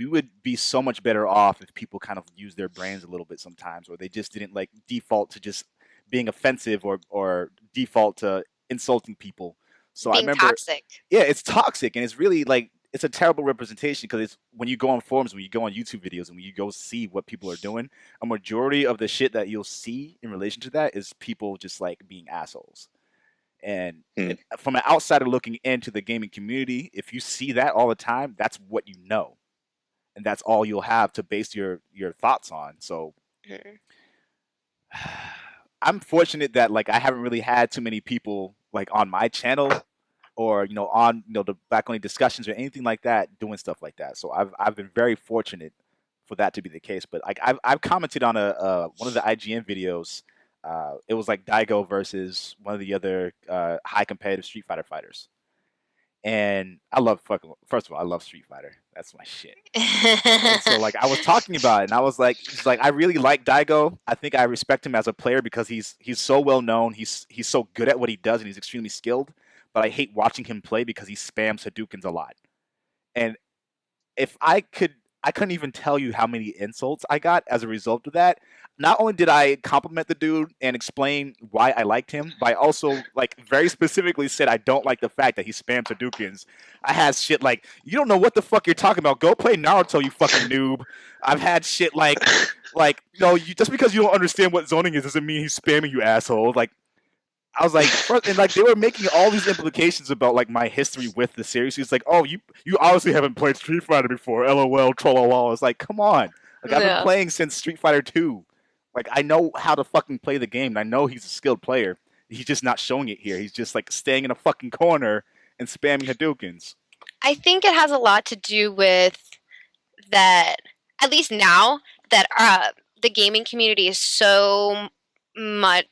would be so much better off if people kind of used their brains a little bit sometimes, or they just didn't like default to just being offensive or default to insulting people. So I Being remember, toxic. yeah, it's toxic, and it's really like it's a terrible representation because it's when you go on forums, when you go on YouTube videos, and when you go see what people are doing, a majority of the shit that you'll see in relation to that is people just like being assholes. And from an outsider looking into the gaming community, if you see that all the time, that's what you know, and that's all you'll have to base your thoughts on. So Mhm. I'm fortunate that like I haven't really had too many people like on my channel or on the back only discussions or anything like that doing stuff like that. So I've been very fortunate for that to be the case. But like I've commented on a one of the IGN videos. It was like Daigo versus one of the other high competitive Street Fighter fighters. And I love fucking. First of all, I love Street Fighter. That's my shit. And so like I was talking about it, and I was like, it's like I really like Daigo. I think I respect him as a player because he's so well known. He's so good at what he does, and he's extremely skilled. But I hate watching him play because he spams Hadoukens a lot. And if I couldn't even tell you how many insults I got as a result of that. Not only did I compliment the dude and explain why I liked him, but I also like very specifically said I don't like the fact that he spams Hadoukens. I had shit like, you don't know what the fuck you're talking about. Go play Naruto, you fucking noob. I've had shit like no, you just because you don't understand what zoning is doesn't mean he's spamming you, asshole. Like I was like, and like they were making all these implications about like my history with the series. He's like, oh, you obviously haven't played Street Fighter before. LOL, trollolol. It's like, come on. Like I've been playing since Street Fighter 2. Like I know how to fucking play the game. I know he's a skilled player. He's just not showing it here. He's just like staying in a fucking corner and spamming Hadoukens. I think it has a lot to do with that, at least now, that the gaming community is so much,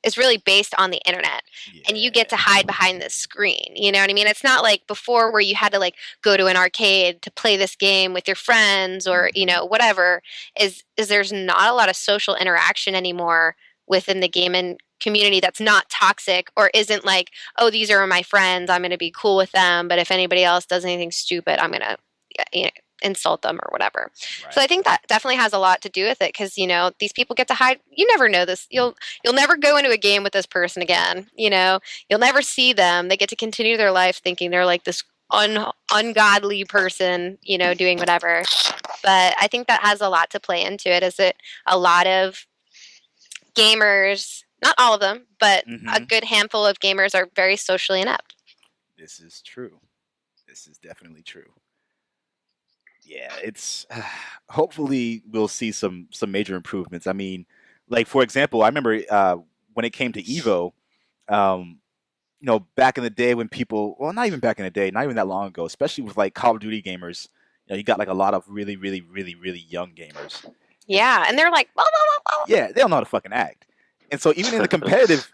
it's really based on the internet. Yeah. And you get to hide behind this screen. You know what I mean? It's not like before where you had to like go to an arcade to play this game with your friends or, you know, whatever. Is there's not a lot of social interaction anymore within the gaming community that's not toxic or isn't like, oh, these are my friends, I'm going to be cool with them, but if anybody else does anything stupid, I'm going to, you know, insult them or whatever. Right. So I think that definitely has a lot to do with it because, you know, these people get to hide. You never know this. You'll never go into a game with this person again. You know, you'll never see them. They get to continue their life thinking they're like this ungodly person, you know, doing whatever. But I think that has a lot to play into it. Is it a lot of gamers, not all of them, but a good handful of gamers are very socially inept. This is true. This is definitely true. Yeah, it's hopefully we'll see some major improvements. I mean, like for example, I remember when it came to Evo, you know, back in the day when people, well, not even back in the day, not even that long ago, especially with like Call of Duty gamers, you know, you got like a lot of really, really, really, really young gamers. Yeah, and they're like, blah, blah, blah, blah. Yeah, they don't know how to fucking act. And so even in the competitive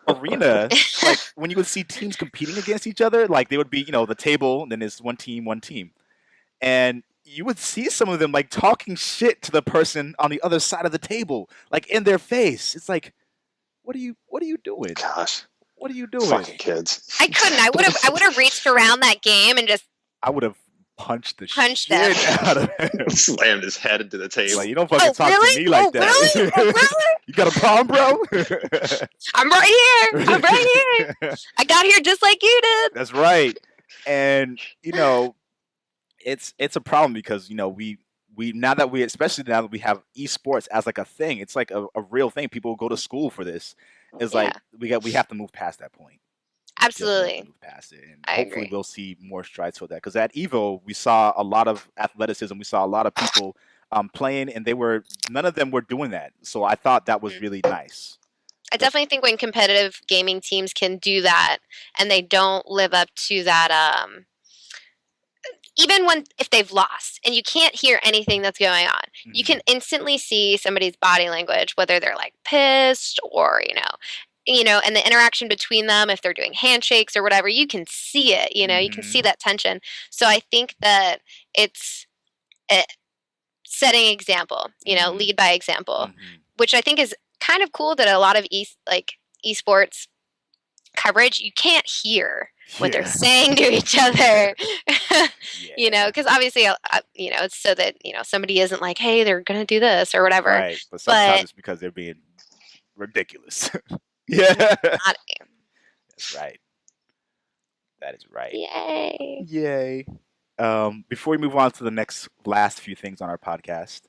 arena, like when you would see teams competing against each other, like they would be, you know, the table, and then there's one team. And you would see some of them like talking shit to the person on the other side of the table, like in their face. It's like, what are you doing? Gosh. What are you doing? Fucking kids. I couldn't. I would have reached around that game and just I would have punched the shit out of him. Slammed his head into the table. Like, you don't fucking talk to me like that. Really? Oh, really? You got a problem, bro? I'm right here. I'm right here. I got here just like you did. That's right. And, you know, it's a problem because, you know, we especially now that we have esports as like a thing, it's like a real thing. People go to school for this. It's like we have to move past that point. Absolutely. Move past it, and hopefully we'll see more strides for that. Because at Evo, we saw a lot of athleticism. We saw a lot of people playing, and none of them were doing that. So I thought that was really nice. I definitely think when competitive gaming teams can do that, and they don't live up to that, even if they've lost, and you can't hear anything that's going on, you can instantly see somebody's body language, whether they're like pissed or you know, and the interaction between them, if they're doing handshakes or whatever, you can see it, you know, you can see that tension. So I think that it's setting example, you know, lead by example, which I think is kind of cool that a lot of esports coverage, you can't hear what they're saying to each other, you know, because obviously, you know, it's so that, you know, somebody isn't like, hey, they're going to do this or whatever. Right. But sometimes it's because they're being ridiculous. Yeah. That's right. That is right. Yay. Before we move on to the last few things on our podcast,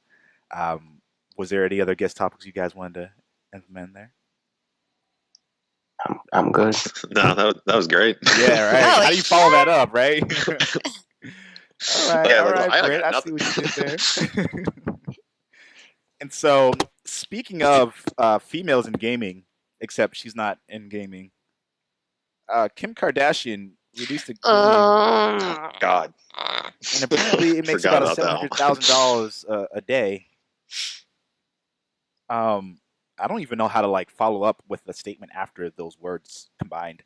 was there any other guest topics you guys wanted to implement there? I'm good. No, that was great. Yeah, right. How do you follow that up, right? All right, Britt, I see what you did there. And so, speaking of females in gaming, except she's not in gaming, Kim Kardashian released a game. Oh, God. And apparently it makes about $700,000 a day. I don't even know how to like follow up with the statement after those words combined.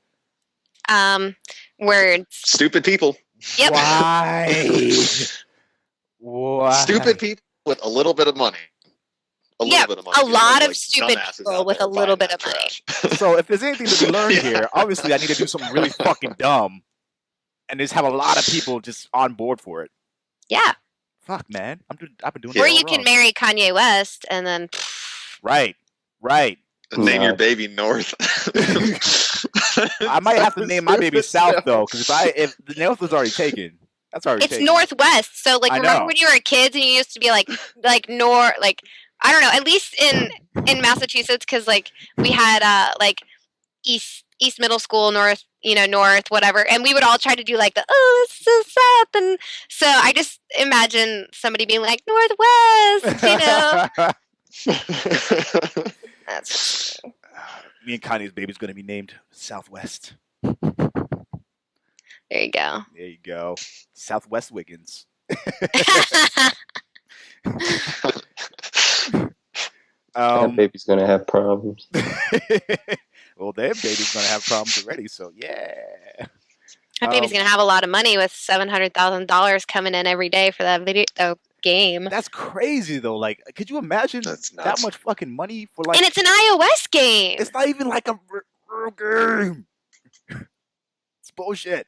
Words. Stupid people. Yep. Why? Stupid people with a little bit of money. A lot of stupid people with a little bit of money. So if there's anything to be learned here, obviously I need to do something really fucking dumb and just have a lot of people just on board for it. Yeah. Fuck, man. I've been doing Or that you can marry Kanye West and then... Right. Name your baby North. I might have to name my baby South, though, because if the North was already taken, that's already taken. It's Northwest. So, like, remember when you were kids and you used to be like North, like, I don't know, at least in Massachusetts, because, like, we had, like, East Middle School, North north, whatever. And we would all try to do like oh, this is south. And so I just imagine somebody being like, northwest, That's Me and Kanye's baby's going to be named Southwest. There you go. There you go. Southwest Wiggins. That baby's gonna have problems. Well, their baby's gonna have problems already. So yeah, That baby's gonna have a lot of money with $700,000 coming in every day for that game. That's crazy though. Like, could you imagine that much fucking money for like? And it's an iOS game. It's not even like a real game. It's bullshit.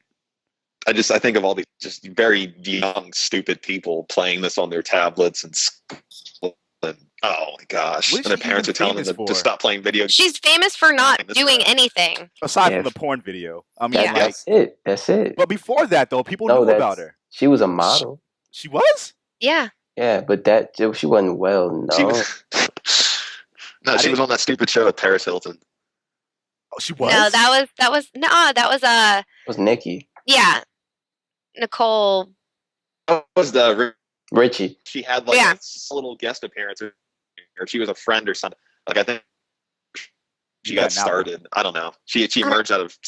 I think of all these just very young, stupid people playing this on their tablets and oh my gosh. And their parents are telling them to stop playing video games. She's famous for not doing anything. Aside from the porn video. I mean, that's it. That's it. But before that, though, people knew about her. She was a model. She was? Yeah. Yeah, but she wasn't well known. She was on that stupid show with Paris Hilton. Oh, she was? No, that was Nikki. Yeah. Nicole. That was the Richie. She had like a little guest appearance, or she was a friend or something. Like I think she got started. I don't know. She emerged out of.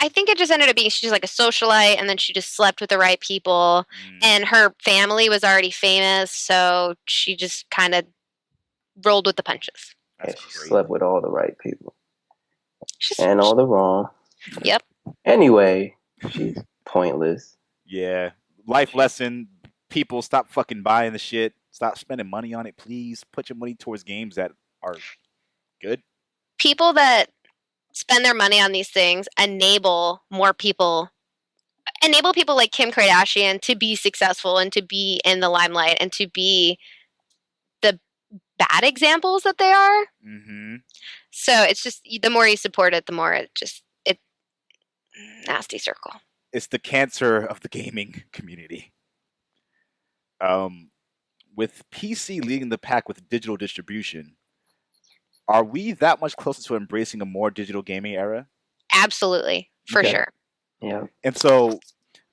I think it just ended up being she's like a socialite, and then she just slept with the right people, and her family was already famous, so she just kind of rolled with the punches. Yeah, she slept with all the right people, and all the wrong. Yep. Anyway, she's pointless. Yeah. Life lesson: people, stop fucking buying the shit. Stop spending money on it, please. Put your money towards games that are good. People that spend their money on these things enable people like Kim Kardashian to be successful and to be in the limelight and to be the bad examples that they are. Mm-hmm. So it's just the more you support it, the more it nasty circle. It's the cancer of the gaming community. With PC leading the pack with digital distribution, are we that much closer to embracing a more digital gaming era? Absolutely, for sure. Yeah. And so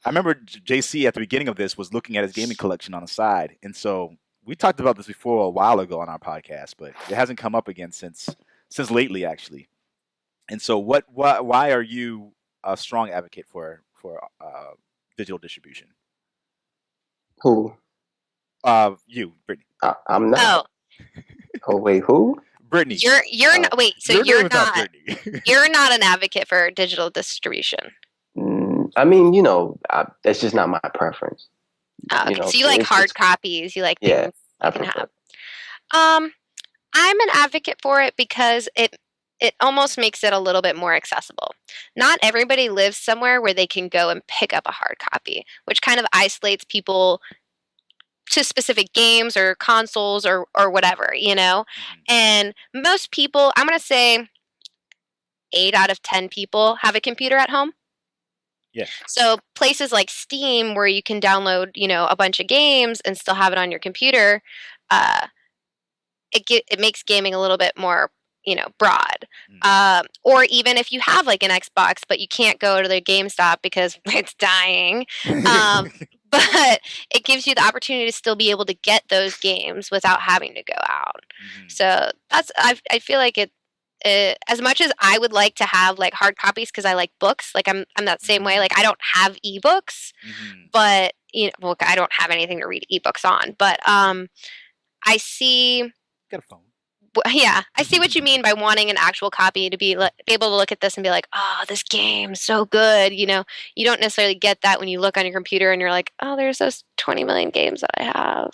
I remember JC at the beginning of this was looking at his gaming collection on the side. And so we talked about this before a while ago on our podcast, but it hasn't come up again since lately, actually. And so why are you a strong advocate for digital distribution? Who? You, Brittany. I'm not. Oh wait, who? Brittany. You're not. Wait, so you're not. Brittany. You're not an advocate for digital distribution. I mean, that's just not my preference. Okay, so you like hard copies. You like things I you can prefer. have. I'm an advocate for it because it almost makes it a little bit more accessible. Not everybody lives somewhere where they can go and pick up a hard copy, which kind of isolates people to specific games or consoles or whatever, And most people, I'm going to say 8 out of 10 people have a computer at home. Yeah. So places like Steam where you can download, a bunch of games and still have it on your computer, it makes gaming a little bit more broad. Or even if you have like an Xbox, but you can't go to the GameStop because it's dying. But it gives you the opportunity to still be able to get those games without having to go out. Mm-hmm. So I feel like it as much as I would like to have like hard copies because I like books, like I'm that same way. Like I don't have ebooks, but I don't have anything to read ebooks on. But I see. Get a phone. Yeah, I see what you mean by wanting an actual copy to be able to look at this and be like, oh, this game's so good. You don't necessarily get that when you look on your computer and you're like, oh, there's those 20 million games that I have.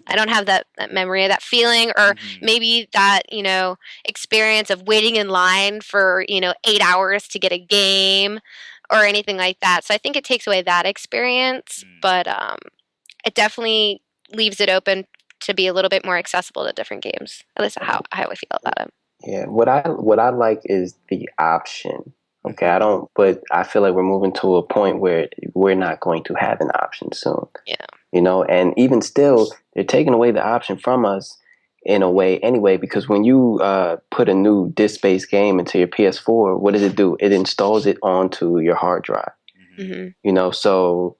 I don't have that memory, that feeling, or maybe that, experience of waiting in line for, 8 hours to get a game or anything like that. So I think it takes away that experience, but it definitely leaves it open to be a little bit more accessible to different games. At least how I feel about it. Yeah, what I like is the option. Okay, but I feel like we're moving to a point where we're not going to have an option soon. Yeah. And even still, they're taking away the option from us in a way anyway, because when you put a new disk-based game into your PS4, what does it do? It installs it onto your hard drive. Mm-hmm. You know, so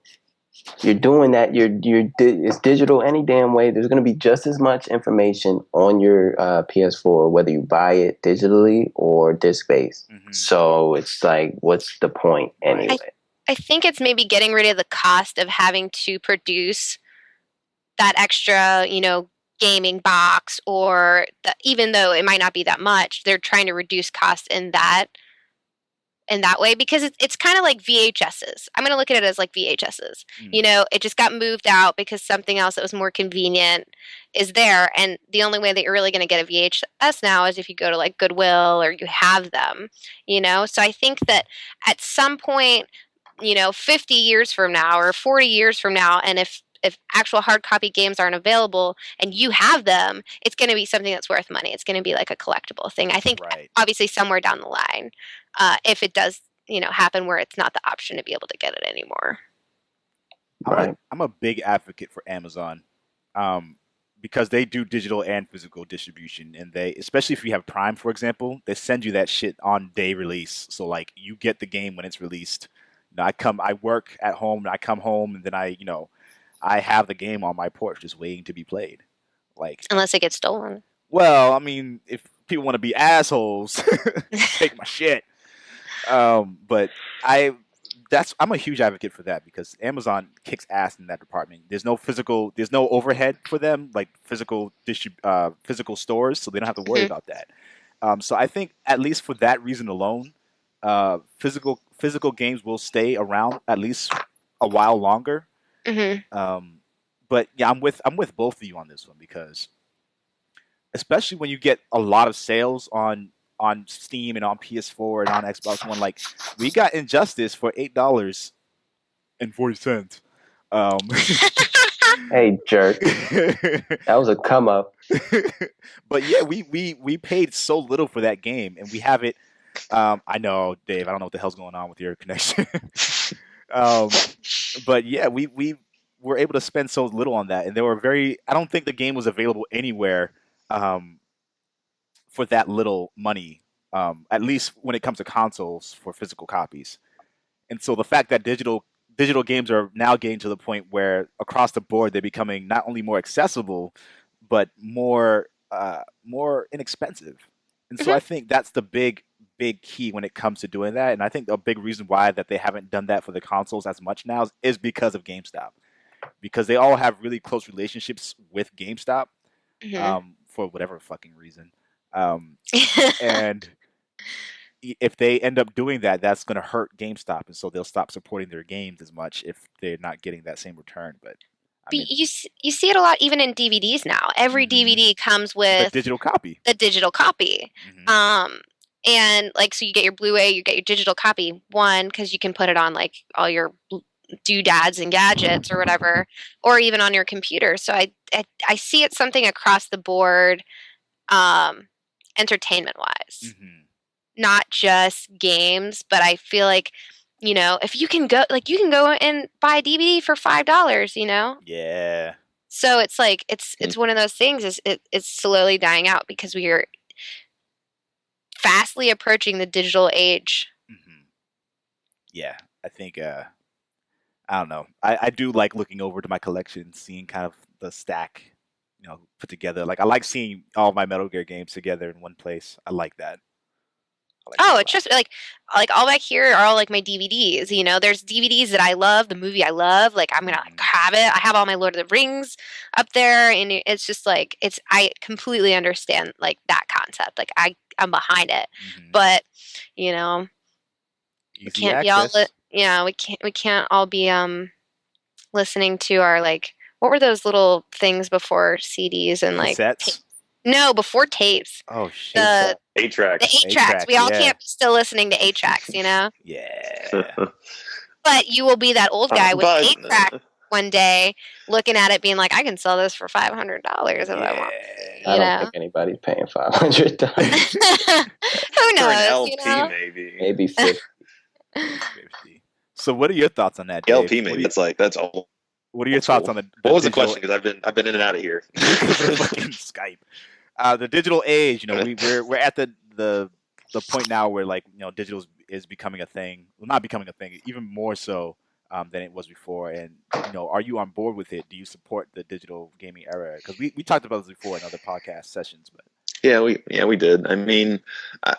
you're doing that. It's digital any damn way. There's going to be just as much information on your PS4, whether you buy it digitally or disk-based. So it's like, what's the point anyway? I think it's maybe getting rid of the cost of having to produce that extra, gaming box, or even though it might not be that much, they're trying to reduce costs in that way, because it's kind of like VHSs. I'm going to look at it as like VHSs. It just got moved out because something else that was more convenient is there, and the only way that you're really going to get a VHS now is if you go to like Goodwill or you have them. So I think that at some point, 50 years from now or 40 years from now, and if actual hard copy games aren't available and you have them, it's going to be something that's worth money. It's going to be like a collectible thing. I think obviously somewhere down the line, if it does, happen where it's not the option to be able to get it anymore. I'm a big advocate for Amazon, because they do digital and physical distribution, and they, especially if you have Prime, for example, they send you that shit on day release. So like you get the game when it's released. I work at home, and I come home, and then I have the game on my porch just waiting to be played. Like, unless it gets stolen. Well, I mean, if people want to be assholes, take my shit. But I'm a huge advocate for that, because Amazon kicks ass in that department. There's no overhead for them, like physical stores, so they don't have to worry about that. So I think at least for that reason alone, physical games will stay around at least a while longer. But yeah, I'm with both of you on this one, because especially when you get a lot of sales on Steam and on PS4 and on Xbox One, like we got Injustice for $8.40. Hey, jerk! That was a come up. But yeah, we paid so little for that game, and we have it. I know, Dave. I don't know what the hell's going on with your connection. But yeah, we were able to spend so little on that, and I don't think the game was available anywhere for that little money, at least when it comes to consoles for physical copies. And so the fact that digital games are now getting to the point where across the board they're becoming not only more accessible, but more inexpensive. And so I think that's the big key when it comes to doing that. And I think a big reason why that they haven't done that for the consoles as much now is because of GameStop, because they all have really close relationships with GameStop, for whatever fucking reason. And if they end up doing that, that's going to hurt GameStop, and so they'll stop supporting their games as much if they're not getting that same return. But I mean, you see it a lot even in DVDs now. Every DVD comes with the digital copy. And like, so you get your Blu-ray, you get your digital copy, one, because you can put it on like all your doodads and gadgets or whatever, or even on your computer. So I see it something across the board, entertainment wise, not just games, but I feel like, if you can go and buy a DVD for $5, Yeah. So it's like, it's one of those things, it's slowly dying out because we are fastly approaching the digital age. Yeah, I think, I don't know. I do like looking over to my collection, seeing kind of the stack, put together. Like, I like seeing all my Metal Gear games together in one place. I like that. It's just like all back here are all like my DVDs. There's DVDs that I love, the movie I love. Like, I'm gonna have it. I have all my Lord of the Rings up there, and it's just like I completely understand like that concept. Like, I'm behind it, but we can't be all we can't all be listening to our, like, what were those little things before CDs and like cassettes? No, before tapes. Oh shit. The 8-tracks. The 8-tracks. We all can't be still listening to 8-tracks, Yeah. But you will be that old guy with 8-track one day, looking at it, being like, "I can sell this for $500 if I want." I don't think anybody's paying $500. Who knows? For an LP, maybe 50. 50. So, what are your thoughts on that, Dave? LP, maybe that's old. What are your thoughts on the What was the digital? question? Because I've been in and out of here. Fucking Skype. The digital age. We're at the point now where digital is becoming a thing. Well, not becoming a thing, even more so than it was before. And are you on board with it? Do you support the digital gaming era? Because we talked about this before in other podcast sessions, but. Yeah, we did. I mean,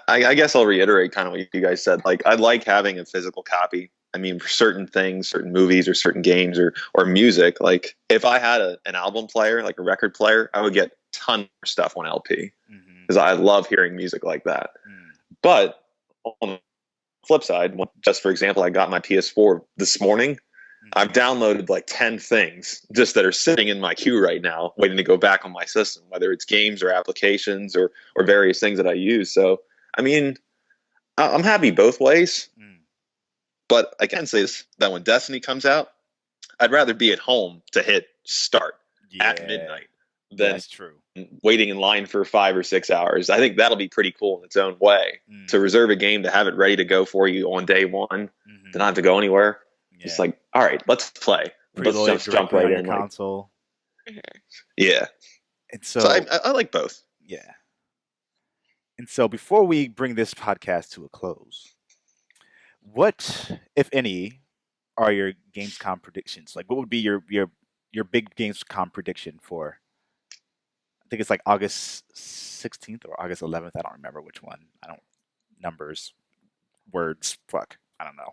I guess I'll reiterate kind of what you guys said. Like, I like having a physical copy. I mean, for certain things, certain movies or certain games or music, like if I had an album player, like a record player, I would get a ton of stuff on LP because I love hearing music like that. But on the flip side, just for example, I got my PS4 this morning. I've downloaded like 10 things just that are sitting in my queue right now, waiting to go back on my system, whether it's games or applications or various things that I use. So, I mean, I'm happy both ways. But I can say this, that when Destiny comes out, I'd rather be at home to hit start at midnight than That's true. waiting in line for 5 or 6 hours. I think that'll be pretty cool in its own way. To reserve a game, to have it ready to go for you on day one, to not have to go anywhere. Yeah. It's like, all right, let's play. Let's just jump right in. Console. Yeah. And so I like both. Yeah. And so before we bring this podcast to a close, what, if any, are your Gamescom predictions? Like, what would be your big Gamescom prediction for? I think it's like August 16th or August 11th. I don't remember which one. Numbers, words, fuck. I don't know.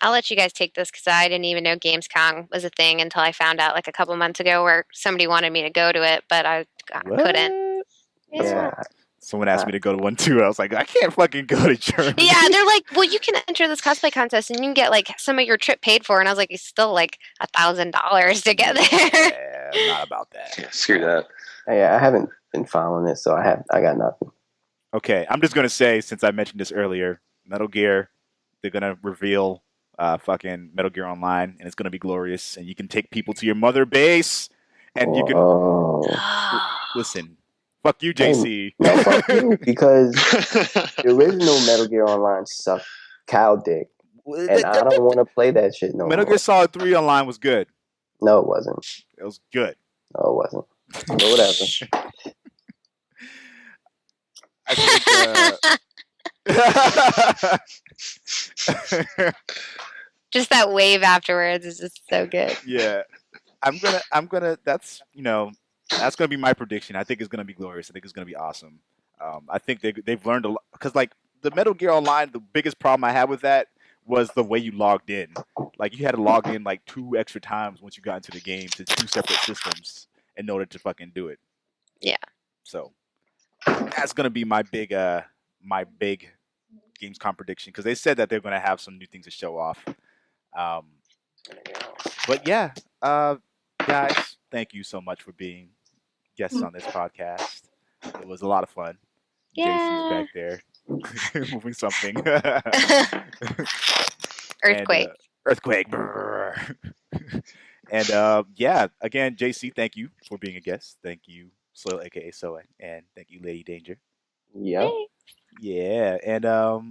I'll let you guys take this because I didn't even know Gamescom was a thing until I found out like a couple months ago where somebody wanted me to go to it, but I couldn't. Yeah. Someone asked me to go to one too. I was like, I can't fucking go to Germany. Yeah, they're like, well, you can enter this cosplay contest and you can get like some of your trip paid for. And I was like, it's still like $1,000 to get there. Yeah, not about that. Yeah, screw that. Yeah, I haven't been following it, so I got nothing. Okay, I'm just gonna say, since I mentioned this earlier, Metal Gear, they're gonna reveal fucking Metal Gear Online, and it's gonna be glorious. And you can take people to your mother base, and you can listen. Fuck you, JC. No, fuck you, because the original Metal Gear Online sucked cow dick, and I don't want to play that shit no Metal more. Gear Solid 3 Online was good. No, it wasn't. It was good. No, it wasn't. But whatever. I think, just that wave afterwards is just so good. Yeah, I'm gonna. That's gonna be my prediction. I think it's gonna be glorious. I think it's gonna be awesome. I think they've learned a lot because like the Metal Gear Online, the biggest problem I had with that was the way you logged in. Like you had to log in like 2 extra times once you got into the game to 2 separate systems in order to fucking do it. Yeah. So that's gonna be my big Gamescom prediction because they said that they're gonna have some new things to show off. But yeah, guys, thank you so much for being guests on this podcast. It was a lot of fun. JC's back there moving something. Earthquake. Earthquake. And yeah, again, JC, thank you for being a guest. Thank you, Soil, aka Soa, and thank you, Lady Danger. Yep. Yeah, and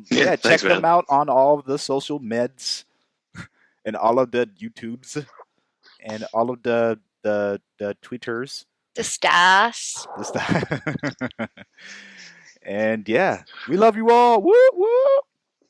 Yeah, check thanks, them man. out on all of the social meds and all of the YouTubes and all of the Twitters. The stars. And yeah, we love you all. Woo woo.